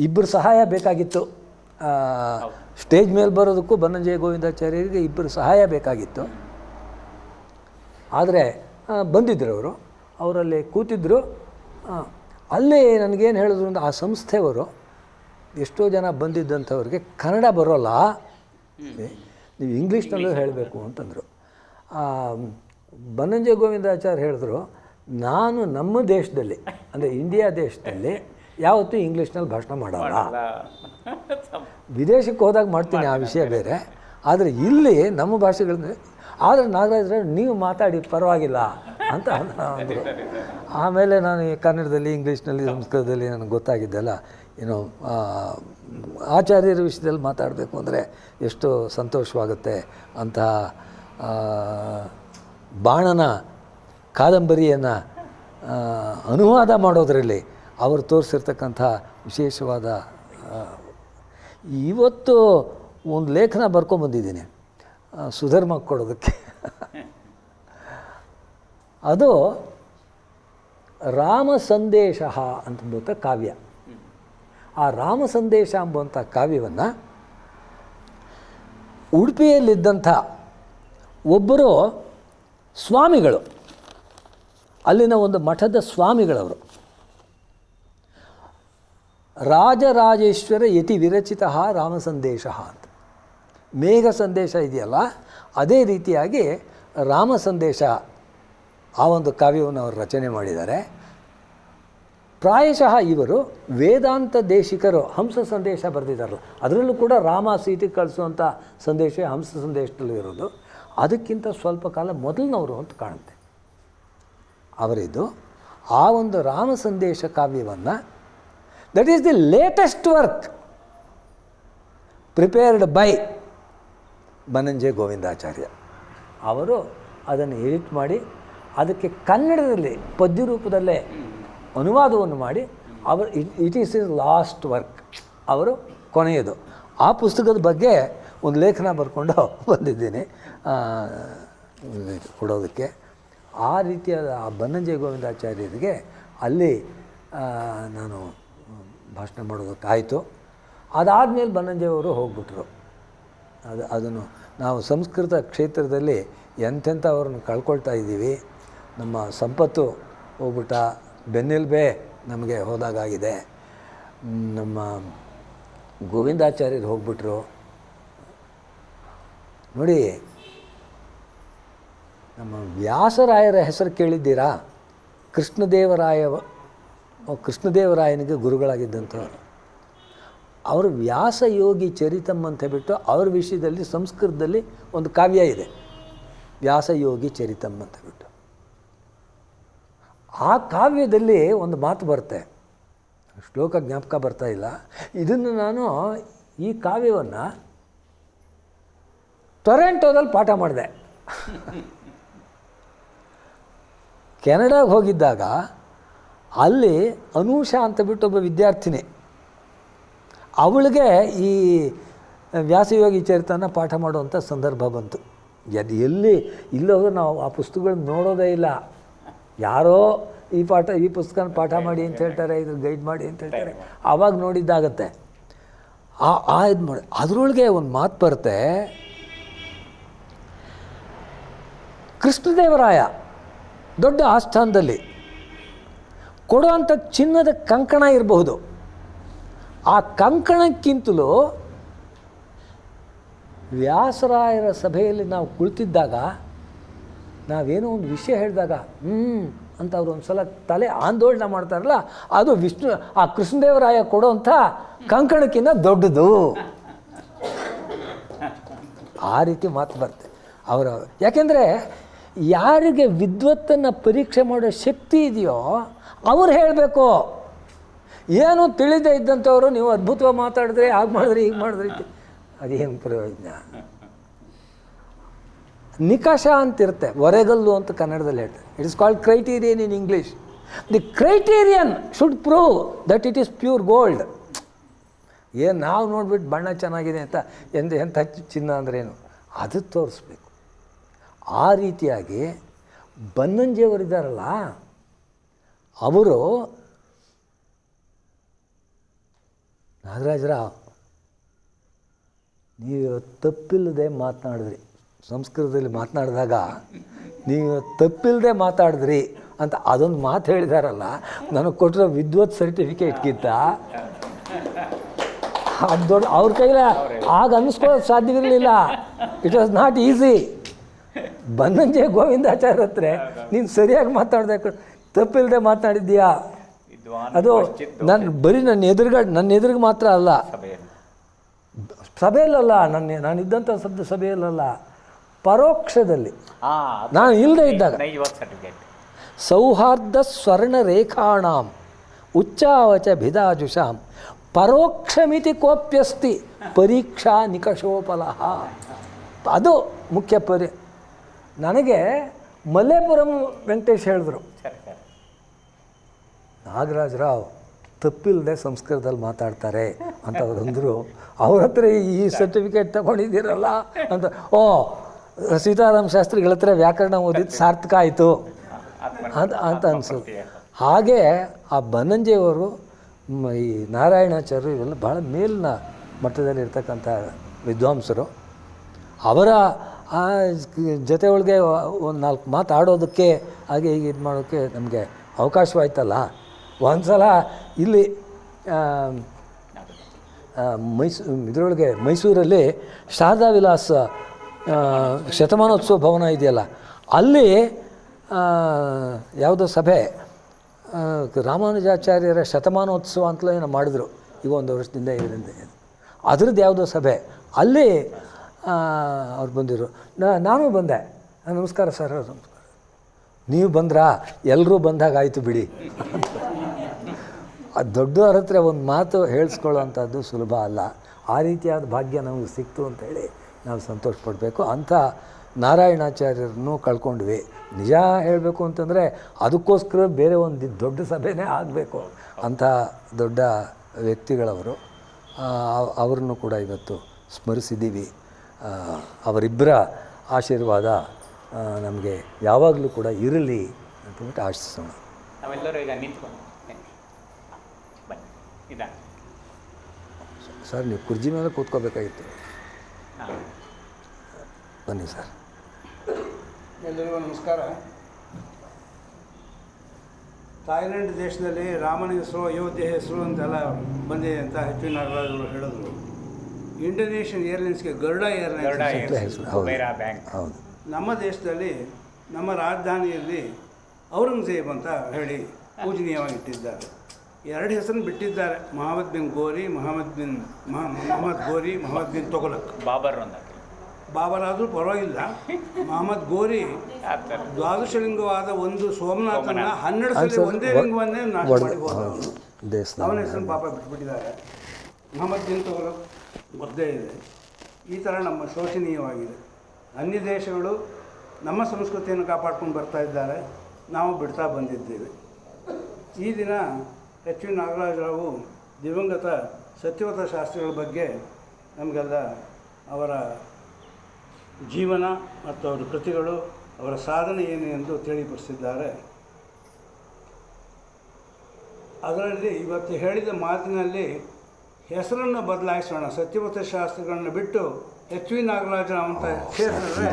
2 ಸಹಾಯ ಬೇಕಾಗಿತ್ತು. ಸ್ಟೇಜ್ ಮೇಲೆ ಬರೋದಕ್ಕೂ ಬನ್ನಂಜೆ ಗೋವಿಂದಾಚಾರ್ಯರಿಗೆ 2 ಸಹಾಯ ಬೇಕಾಗಿತ್ತು. ಆದರೆ ಬಂದಿದ್ದರು ಅವರು, ಅವರಲ್ಲಿ ಕೂತಿದ್ದರು. ಅಲ್ಲಿ ನನಗೇನು ಹೇಳಿದ್ರು ಅಂದರೆ, ಆ ಸಂಸ್ಥೆಯವರು ಎಷ್ಟೋ ಜನ ಬಂದಿದ್ದಂಥವ್ರಿಗೆ ಕನ್ನಡ ಬರೋಲ್ಲ, ನೀವು ಇಂಗ್ಲೀಷ್ನಲ್ಲೂ ಹೇಳಬೇಕು ಅಂತಂದರು. ಬನ್ನಂಜೆ ಗೋವಿಂದಾಚಾರ್ಯ ಹೇಳಿದ್ರು, ನಾನು ನಮ್ಮ ದೇಶದಲ್ಲಿ ಅಂದರೆ ಇಂಡಿಯಾ ದೇಶದಲ್ಲಿ ಯಾವತ್ತೂ ಇಂಗ್ಲೀಷ್ನಲ್ಲಿ ಭಾಷಣ ಮಾಡೋಲ್ಲ. ವಿದೇಶಕ್ಕೆ ಹೋದಾಗ ಮಾಡ್ತೀನಿ, ಆ ವಿಷಯ ಬೇರೆ. ಆದರೆ ಇಲ್ಲಿ ನಮ್ಮ ಭಾಷೆಗಳನ್ನ, ಆದರೆ ನಾಗರಾಜರ ನೀವು ಮಾತಾಡಿ ಪರವಾಗಿಲ್ಲ ಅಂತ ಅಂದರು. ಆಮೇಲೆ ನಾನು ಕನ್ನಡದಲ್ಲಿ, ಇಂಗ್ಲೀಷ್ನಲ್ಲಿ, ಸಂಸ್ಕೃತದಲ್ಲಿ ನನಗೆ ಗೊತ್ತಾಗಿದ್ದೆಲ್ಲ, ಏನೋ ಆಚಾರ್ಯರ ವಿಷಯದಲ್ಲಿ ಮಾತಾಡಬೇಕು ಅಂದರೆ ಎಷ್ಟು ಸಂತೋಷವಾಗುತ್ತೆ ಅಂತ ಬಾಣನ ಕಾದಂಬರಿಯನ್ನು ಅನುವಾದ ಮಾಡೋದರಲ್ಲಿ ಅವರು ತೋರಿಸಿರ್ತಕ್ಕಂಥ ವಿಶೇಷವಾದ. ಇವತ್ತು ಒಂದು ಲೇಖನ ಬರ್ಕೊಂಬಂದಿದ್ದೀನಿ ಸುಧರ್ಮಕ್ಕೆ ಕೊಡೋದಕ್ಕೆ. ಅದು ರಾಮ ಸಂದೇಶ ಅಂತಂಬುತ್ತ ಕಾವ್ಯ. ಆ ರಾಮ ಸಂದೇಶ ಎಂಬುವಂಥ ಕಾವ್ಯವನ್ನು ಉಡುಪಿಯಲ್ಲಿದ್ದಂಥ ಒಬ್ಬರು ಸ್ವಾಮಿಗಳು, ಅಲ್ಲಿನ ಒಂದು ಮಠದ ಸ್ವಾಮಿಗಳವರು, ರಾಜರಾಜೇಶ್ವರ ಯತಿ ವಿರಚಿತ ರಾಮ ಸಂದೇಶ ಅಂತ, ಮೇಘ ಸಂದೇಶ ಇದೆಯಲ್ಲ ಅದೇ ರೀತಿಯಾಗಿ ರಾಮ ಸಂದೇಶ ಆ ಒಂದು ಕಾವ್ಯವನ್ನು ಅವರು ರಚನೆ ಮಾಡಿದ್ದಾರೆ. ಪ್ರಾಯಶಃ ಇವರು ವೇದಾಂತ ದೇಶಿಕರು ಹಂಸ ಸಂದೇಶ ಬರೆದಿದ್ದಾರಲ್ಲ, ಅದರಲ್ಲೂ ಕೂಡ ರಾಮ ಸೀತೆ ಕಳಿಸುವಂಥ ಸಂದೇಶ ಹಂಸ ಸಂದೇಶದಲ್ಲಿ ಇರೋದು. ಅದಕ್ಕಿಂತ ಸ್ವಲ್ಪ ಕಾಲ ಮೊದಲಿನವರು ಅಂತ ಕಾಣುತ್ತೆ ಅವರಿದ್ದು. ಆ ಒಂದು ರಾಮ ಸಂದೇಶ ಕಾವ್ಯವನ್ನು, that is the latest work prepared by Bannanje Govindacharya. ಅವರು ಅದನ್ನು ಎಡಿಟ್ ಮಾಡಿ ಅದಕ್ಕೆ ಕನ್ನಡದಲ್ಲಿ ಪದ್ಯ ರೂಪದಲ್ಲೇ ಅನುವಾದವನ್ನು ಮಾಡಿ ಅವರು it is is last work, ಅವರು ಕೊನೆಯದು. ಆ ಪುಸ್ತಕದ ಬಗ್ಗೆ ಒಂದು ಲೇಖನ ಬರ್ಕೊಂಡು ಬಂದಿದ್ದೀನಿ ಕೊಡೋದಕ್ಕೆ. ಆ ರೀತಿಯಾದ ಆ ಬನ್ನಂಜೆ ಗೋವಿಂದಾಚಾರ್ಯರಿಗೆ ಅಲ್ಲಿ ನಾನು ಭಾಷಣ ಮಾಡೋದಕ್ಕಾಯಿತು. ಅದಾದಮೇಲೆ ಬನ್ನಂಜೆಯವರು ಹೋಗ್ಬಿಟ್ರು. ಅದನ್ನು ನಾವು ಸಂಸ್ಕೃತ ಕ್ಷೇತ್ರದಲ್ಲಿ ಎಂತೆಂಥವ್ರನ್ನ ಕಳ್ಕೊಳ್ತಾ ಇದ್ದೀವಿ. ನಮ್ಮ ಸಂಪತ್ತು ಹೋಗ್ಬಿಟ್ಟ, ಬೆನ್ನೆಲುಬೆ ನಮಗೆ ಹೋದಾಗಾಗಿದೆ. ನಮ್ಮ ಗೋವಿಂದಾಚಾರ್ಯರು ಹೋಗ್ಬಿಟ್ರು. ನೋಡಿ, ನಮ್ಮ ವ್ಯಾಸರಾಯರ ಹೆಸರು ಕೇಳಿದ್ದೀರಾ? ಕೃಷ್ಣದೇವರಾಯನಿಗೆ ಗುರುಗಳಾಗಿದ್ದಂಥವ್ರು. ಅವರು ವ್ಯಾಸಯೋಗಿ ಚರಿತಮ್ ಅಂತ ಬಿಟ್ಟು ಅವ್ರ ವಿಷಯದಲ್ಲಿ ಸಂಸ್ಕೃತದಲ್ಲಿ ಒಂದು ಕಾವ್ಯ ಇದೆ, ವ್ಯಾಸಯೋಗಿ ಚರಿತಮ್ ಅಂತ ಬಿಟ್ಟು. ಆ ಕಾವ್ಯದಲ್ಲಿ ಒಂದು ಮಾತು ಬರುತ್ತೆ, ಶ್ಲೋಕ ಜ್ಞಾಪಕ ಬರ್ತಾ ಇಲ್ಲ. ಇದನ್ನು ನಾನು ಈ ಕಾವ್ಯವನ್ನು ಟೊರೆಂಟೋದಲ್ಲಿ ಪಾಠ ಮಾಡಿದೆ. ಕೆನಡಾಗೆ ಹೋಗಿದ್ದಾಗ ಅಲ್ಲಿ ಅನೂಷಾ ಅಂತ ಬಿಟ್ಟು ಒಬ್ಬ ವಿದ್ಯಾರ್ಥಿನಿ, ಅವಳಿಗೆ ಈ ವ್ಯಾಸಯೋಗಿ ಚರಿತನ ಪಾಠ ಮಾಡುವಂಥ ಸಂದರ್ಭ ಬಂತು. ಎಲ್ಲಿ ಇಲ್ಲೋದ್ರೆ ನಾವು ಆ ಪುಸ್ತಕಗಳನ್ನ ನೋಡೋದೇ ಇಲ್ಲ. ಯಾರೋ ಈ ಪುಸ್ತಕನ ಪಾಠ ಮಾಡಿ ಅಂತ ಹೇಳ್ತಾರೆ, ಇದ್ರ ಗೈಡ್ ಮಾಡಿ ಅಂತ ಹೇಳ್ತಾರೆ, ಆವಾಗ ನೋಡಿದ್ದಾಗತ್ತೆ. ಇದು ಮಾಡಿ ಅದರೊಳಗೆ ಒಂದು ಮಾತು ಬರುತ್ತೆ, ಕೃಷ್ಣದೇವರಾಯ ದೊಡ್ಡ ಆಸ್ಥಾನದಲ್ಲಿ ಕೊಡುವಂಥ ಚಿನ್ನದ ಕಂಕಣ ಇರಬಹುದು, ಆ ಕಂಕಣಕ್ಕಿಂತಲೂ ವ್ಯಾಸರಾಯರ ಸಭೆಯಲ್ಲಿ ನಾವು ಕುಳಿತಿದ್ದಾಗ ನಾವೇನೋ ಒಂದು ವಿಷಯ ಹೇಳಿದಾಗ ಅಂತ ಅವರು ಒಂದು ಸಲ ತಲೆ ಆಂದೋಲನ ಮಾಡ್ತಾರಲ್ಲ, ಅದು ಆ ಕೃಷ್ಣದೇವರಾಯ ಕೊಡುವಂಥ ಕಂಕಣಕ್ಕಿಂತ ದೊಡ್ಡದು. ಆ ರೀತಿ ಮಾತು ಬರುತ್ತೆ ಅವರ. ಯಾಕೆಂದರೆ ಯಾರಿಗೆ ವಿದ್ವತ್ತನ್ನು ಪರೀಕ್ಷೆ ಮಾಡೋ ಶಕ್ತಿ ಇದೆಯೋ ಅವ್ರು ಹೇಳಬೇಕು. ಏನು ತಿಳಿದೇ ಇದ್ದಂಥವರು ನೀವು ಅದ್ಭುತವಾಗಿ ಮಾತಾಡಿದ್ರೆ, ಹಾಗೆ ಮಾಡಿದ್ರಿ ಹೀಗೆ ಮಾಡಿದ್ರಿ, ಅದೇನು ಪ್ರಯೋಜನ? ನಿಕಷ ಅಂತಿರುತ್ತೆ, ಹೊರೆಗಲ್ಲು ಅಂತ ಕನ್ನಡದಲ್ಲಿ ಹೇಳ್ತಾರೆ. It is called criterion in English. The criterion should prove that it is pure gold. ಏನು ನಾವು ನೋಡ್ಬಿಟ್ಟು ಬಣ್ಣ ಚೆನ್ನಾಗಿದೆ ಅಂತ ಎಂಥ ಚಿನ್ನ ಅಂದ್ರೇನು ಅದು ತೋರಿಸ್ಬೇಕು. ಆ ರೀತಿಯಾಗಿ ಬನ್ನಂಜಿಯವರಿದ್ದಾರಲ್ಲ, ಅವರು ನಾಗರಾಜರಾವ್, ನೀವು ತಪ್ಪಿಲ್ಲದೆ ಮಾತನಾಡಿದ್ರಿ, ಸಂಸ್ಕೃತದಲ್ಲಿ ಮಾತನಾಡಿದಾಗ ನೀವು ತಪ್ಪಿಲ್ಲದೆ ಮಾತಾಡಿದ್ರಿ ಅಂತ ಅದೊಂದು ಮಾತು ಹೇಳಿದಾರಲ್ಲ, ನನಗೆ ಕೊಟ್ಟಿರೋ ವಿದ್ವತ್ ಸರ್ಟಿಫಿಕೇಟ್ಗಿಂತ ಅದು ದೊಡ್ಡ ಅವ್ರ ಕೈಲ ಆಗ ಅನ್ನಿಸ್ಕೊಳ್ಳೋದು ಸಾಧ್ಯವಿರಲಿಲ್ಲ. It was not easy. Bannanje Govindacharya ಹತ್ರ ನೀನು ಸರಿಯಾಗಿ ಮಾತಾಡ್ದೆ, ತಪ್ಪಿಲ್ಲದೆ ಮಾತನಾಡಿದ್ದೀಯಾ, ಅದು ನನ್ನ ಎದುರಿಗೆ ಮಾತ್ರ ಅಲ್ಲ, ಸಭೆಯಲ್ಲ, ನಾನಿದ್ದಂಥ ಸಭೆಯಲ್ಲ, ಪರೋಕ್ಷದಲ್ಲಿ ನಾನು ಇಲ್ಲದೆ ಇದ್ದಾಗ. ಸೌಹಾರ್ದ ಸ್ವರ್ಣ ರೇಖಾಣಾಂ ಉಚ್ಚಾವಚ ಭಿದಾಜುಷಾಂ ಪರೋಕ್ಷಮಿತಿ ಕೋಪ್ಯಸ್ತಿ ಪರೀಕ್ಷಾ ನಿಕಷೋಪಲಹ. ಅದು ಮುಖ್ಯ ನನಗೆ ಮಲ್ಲೇಪುರಂ ವೆಂಕಟೇಶ್ ಹೇಳಿದ್ರು, ನಾಗರಾಜರಾವ್ ತಪ್ಪಿಲ್ಲದೆ ಸಂಸ್ಕೃತದಲ್ಲಿ ಮಾತಾಡ್ತಾರೆ ಅಂತ ಅವರಂದರು. ಅವ್ರ ಹತ್ರ ಈ ಸರ್ಟಿಫಿಕೇಟ್ ತಗೊಂಡಿದ್ದೀರಲ್ಲ ಅಂತ, ಸೀತಾರಾಮ ಶಾಸ್ತ್ರಿಗಳ ಹತ್ರ ವ್ಯಾಕರಣ ಓದಿದ್ದು ಸಾರ್ಥಕ ಆಯಿತು ಅಂತ ಅನಿಸೋದು. ಹಾಗೆ ಆ ಬನ್ನಂಜಿಯವರು, ಈ ನಾರಾಯಣಾಚಾರ್ಯರು ಇವೆಲ್ಲ ಭಾಳ ಮೇಲಿನ ಮಟ್ಟದಲ್ಲಿ ಇರ್ತಕ್ಕಂಥ ವಿದ್ವಾಂಸರು. ಅವರ ಆ ಜೊತೆ ಒಳಗೆ ಒಂದು 4 ಮಾತಾಡೋದಕ್ಕೆ ಹಾಗೆ ಹೀಗೆ ಇದು ಮಾಡೋಕ್ಕೆ ನಮಗೆ ಅವಕಾಶವಾಯ್ತಲ್ಲ. ಒಂದು ಸಲ ಇಲ್ಲಿ ಇದರೊಳಗೆ ಮೈಸೂರಲ್ಲಿ ಶಾರದಾ ವಿಲಾಸ್ ಶತಮಾನೋತ್ಸವ ಭವನ ಇದೆಯಲ್ಲ, ಅಲ್ಲಿ ಯಾವುದೋ ಸಭೆ, ರಾಮಾನುಜಾಚಾರ್ಯರ ಶತಮಾನೋತ್ಸವ ಅಂತಲೇ ಏನೋ ಮಾಡಿದ್ರು ಈಗ 1 ವರ್ಷದಿಂದ ಇದರಿಂದ. ಅದರದ್ದು ಯಾವುದೋ ಸಭೆ, ಅಲ್ಲಿ ಅವ್ರು ಬಂದಿರು. ನಾನು ಬಂದೆ. ನಮಸ್ಕಾರ ಸರ್. ನಮಸ್ಕಾರ. ನೀವು ಬಂದ್ರಾ? ಎಲ್ಲರೂ ಬಂದಾಗ ಆಯಿತು ಬಿಡಿ. ಅದು ದೊಡ್ಡವ್ರ ಹತ್ರ ಒಂದು ಮಾತು ಹೇಳಿಸ್ಕೊಳ್ಳೋವಂಥದ್ದು ಸುಲಭ ಅಲ್ಲ. ಆ ರೀತಿಯಾದ ಭಾಗ್ಯ ನಮಗೆ ಸಿಕ್ತು ಅಂತೇಳಿ ನಾವು ಸಂತೋಷ ಪಡಬೇಕು. ಅಂಥ ನಾರಾಯಣಾಚಾರ್ಯರನ್ನು ಕಳ್ಕೊಂಡ್ವಿ. ನಿಜ ಹೇಳಬೇಕು ಅಂತಂದರೆ ಅದಕ್ಕೋಸ್ಕರ ಬೇರೆ ಒಂದು ದೊಡ್ಡ ಸಭೆನೇ ಆಗಬೇಕು. ಅಂಥ ದೊಡ್ಡ ವ್ಯಕ್ತಿಗಳವರು. ಅವರನ್ನು ಕೂಡ ಇವತ್ತು ಸ್ಮರಿಸಿದ್ದೀವಿ. ಅವರಿಬ್ಬರ ಆಶೀರ್ವಾದ ನಮಗೆ ಯಾವಾಗಲೂ ಕೂಡ ಇರಲಿ ಅಂತಂದ್ಬಿಟ್ಟು ಆಶಿಸೋಣ. ನಾವೆಲ್ಲರೂ ಈಗ ನಿಂತ್ಕೊಂಡು ಬನ್ನಿ ಇದ್ದಾನೆ ಸರ್ ನೀವು ಕುರ್ಜಿ ಮೇಲೆ ಕೂತ್ಕೋಬೇಕಾಗಿತ್ತು. ಹಾಂ ಬನ್ನಿ ಸರ್. ಎಲ್ಲರಿಗೂ ನಮಸ್ಕಾರ. ಥಾಯ್ಲೆಂಡ್ ದೇಶದಲ್ಲಿ ರಾಮನ ಹೆಸರು ಅಯೋಧ್ಯೆ ಹೆಸರು ಅಂತೆಲ್ಲ ಬಂದಿದೆ ಅಂತ ಎಚ್ ವಿ ನಾಗರಾಜ್ ಅವರು ಹೇಳಿದ್ರು. ಇಂಡೋನೇಷಿಯನ್ ಏರ್ಲೈನ್ಸ್ಗೆ ಗರುಡ ಏರ್ಲೈನ್ಸ್. ಹೌದು. ನಮ್ಮ ದೇಶದಲ್ಲಿ ನಮ್ಮ ರಾಜಧಾನಿಯಲ್ಲಿ ಔರಂಗಜೇಬ್ ಅಂತ ಹೇಳಿ ಪೂಜನೀಯವಾಗಿಟ್ಟಿದ್ದಾರೆ. 2 ಹೆಸರನ್ನು ಬಿಟ್ಟಿದ್ದಾರೆ, ಮೊಹಮ್ಮದ್ ಬಿನ್ ಗೋರಿ, ಮೊಹಮ್ಮದ್ ಬಿನ್ ತೊಗಲಕ್. ಬಾಬರ್ ಆದರೂ ಪರವಾಗಿಲ್ಲ. ಮೊಹಮ್ಮದ್ ಗೋರಿ ದ್ವಾದಶಲಿಂಗವಾದ ಒಂದು ಸೋಮನಾಥನ 12 ಸಲ ಒಂದೇ ಲಿಂಗವನ್ನೇ ನಾಶ ಮಾಡಿ ಹೋದವನು. ಅವನ ಹೆಸರನ್ನು ಪಾಪ ಬಿಟ್ಬಿಟ್ಟಿದ್ದಾರೆ. ಮೊಹಮ್ಮದ್ ಬಿನ್ ತೊಗಲಕ್ ಗೊತ್ತೇ ಇದೆ. ಈ ಥರ ನಮ್ಮ ಶೋಚನೀಯವಾಗಿದೆ. ಅನ್ಯ ದೇಶಗಳು ನಮ್ಮ ಸಂಸ್ಕೃತಿಯನ್ನು ಕಾಪಾಡ್ಕೊಂಡು ಬರ್ತಾ ಇದ್ದಾರೆ, ನಾವು ಬಿಡ್ತಾ ಬಂದಿದ್ದೇವೆ. ಈ ದಿನ ಎಚ್ ವಿ ನಾಗರಾಜರಾವು ದಿವಂಗತ ಸತ್ಯವತ ಶಾಸ್ತ್ರಿಗಳ ಬಗ್ಗೆ ನಮಗೆಲ್ಲ ಅವರ ಜೀವನ ಮತ್ತು ಅವರ ಕೃತಿಗಳು, ಅವರ ಸಾಧನೆ ಏನು ಎಂದು ತಿಳಿಪಡಿಸಿದ್ದಾರೆ. ಅದರಲ್ಲಿ ಇವತ್ತು ಹೇಳಿದ ಮಾತಿನಲ್ಲಿ ಹೆಸರನ್ನು ಬದಲಾಯಿಸೋಣ, ಸತ್ಯವತ ಶಾಸ್ತ್ರಿಗಳನ್ನ ಬಿಟ್ಟು ಎಚ್ ವಿ ನಾಗರಾಜರಾವ್ ಅಂತ ಸೇರಿಸಿದ್ರೆ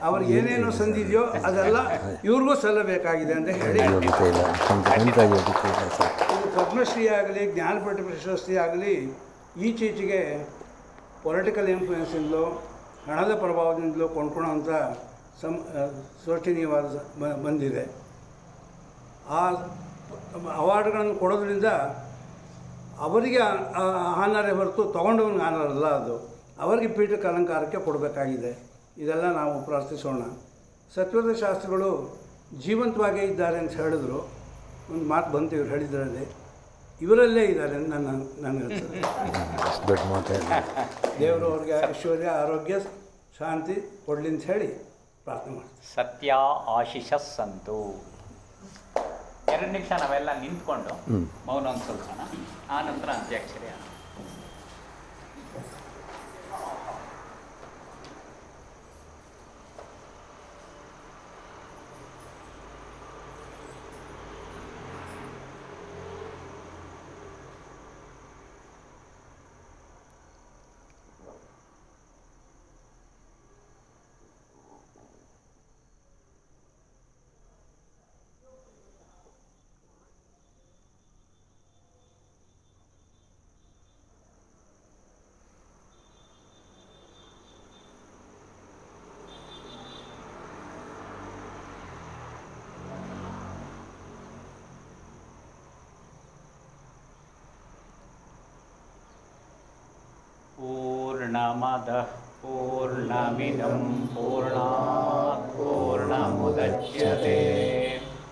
ಅವ್ರಿಗೆ ಏನೇನು ಸಂದಿದೆಯೋ ಅದೆಲ್ಲ ಇವ್ರಿಗೂ ಸಲ್ಲಬೇಕಾಗಿದೆ ಅಂತ ಹೇಳಿ, ಇದು ಪದ್ಮಶ್ರೀ ಆಗಲಿ ಜ್ಞಾನಪೀಠ ಪ್ರಶಸ್ತಿ ಆಗಲಿ ಈಚೀಚೆಗೆ ಪೊಲಿಟಿಕಲ್ ಇನ್ಫ್ಲೂಯೆನ್ಸಿಂದಲೋ ಹಣದ ಪ್ರಭಾವದಿಂದಲೂ ಕೊಂಡ್ಕೊಳ್ಳೋಂಥ ಶೋಚನೀಯವಾದ ಬಂದಿದೆ. ಆ ಅವಾರ್ಡ್ಗಳನ್ನು ಕೊಡೋದ್ರಿಂದ ಅವರಿಗೆ ಆನರೇ ಹೊರತು ತೊಗೊಂಡವನಿಗೆ ಆನರ್ ಅಲ್ಲ, ಅದು ಅವರಿಗೆ ಪೀಠಕ್ಕೆ ಅಲಂಕಾರಕ್ಕೆ ಕೊಡಬೇಕಾಗಿದೆ. ಇದೆಲ್ಲ ನಾವು ಪ್ರಾರ್ಥಿಸೋಣ. ಸತ್ಯವತ ಶಾಸ್ತ್ರಿಗಳು ಜೀವಂತವಾಗೇ ಇದ್ದಾರೆ ಅಂತ ಹೇಳಿದ್ರು. ಒಂದು ಮಾತು ಬಂತು ಇವ್ರು ಹೇಳಿದ್ರಲ್ಲಿ, ಇವರಲ್ಲೇ ಇದ್ದಾರೆ ನನಗೆ ದೊಡ್ಡ ಮಾತು. ದೇವರು ಅವ್ರಿಗೆ ಐಶ್ವರ್ಯ, ಆರೋಗ್ಯ, ಶಾಂತಿ ಕೊಡಲಿ ಅಂತ ಹೇಳಿ ಪ್ರಾರ್ಥನೆ ಮಾಡ್ತೀವಿ. ಸತ್ಯ ಆಶಿಷ ಸಂತು. 2 ನಿಮಿಷ ನಾವೆಲ್ಲ ನಿಂತ್ಕೊಂಡು ಮೌನ ಅನ್ಸೋಣ, ಆ ನಂತರ ಅಂತ್ಯಾಕ್ಷರಿ. पूर्णमदः पूर्णमिदं पूर्णात् पूर्णमुदच्यते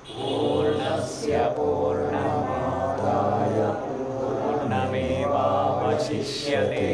पूर्णस्य पूर्णमादाय पूर्णमेवावशिष्यते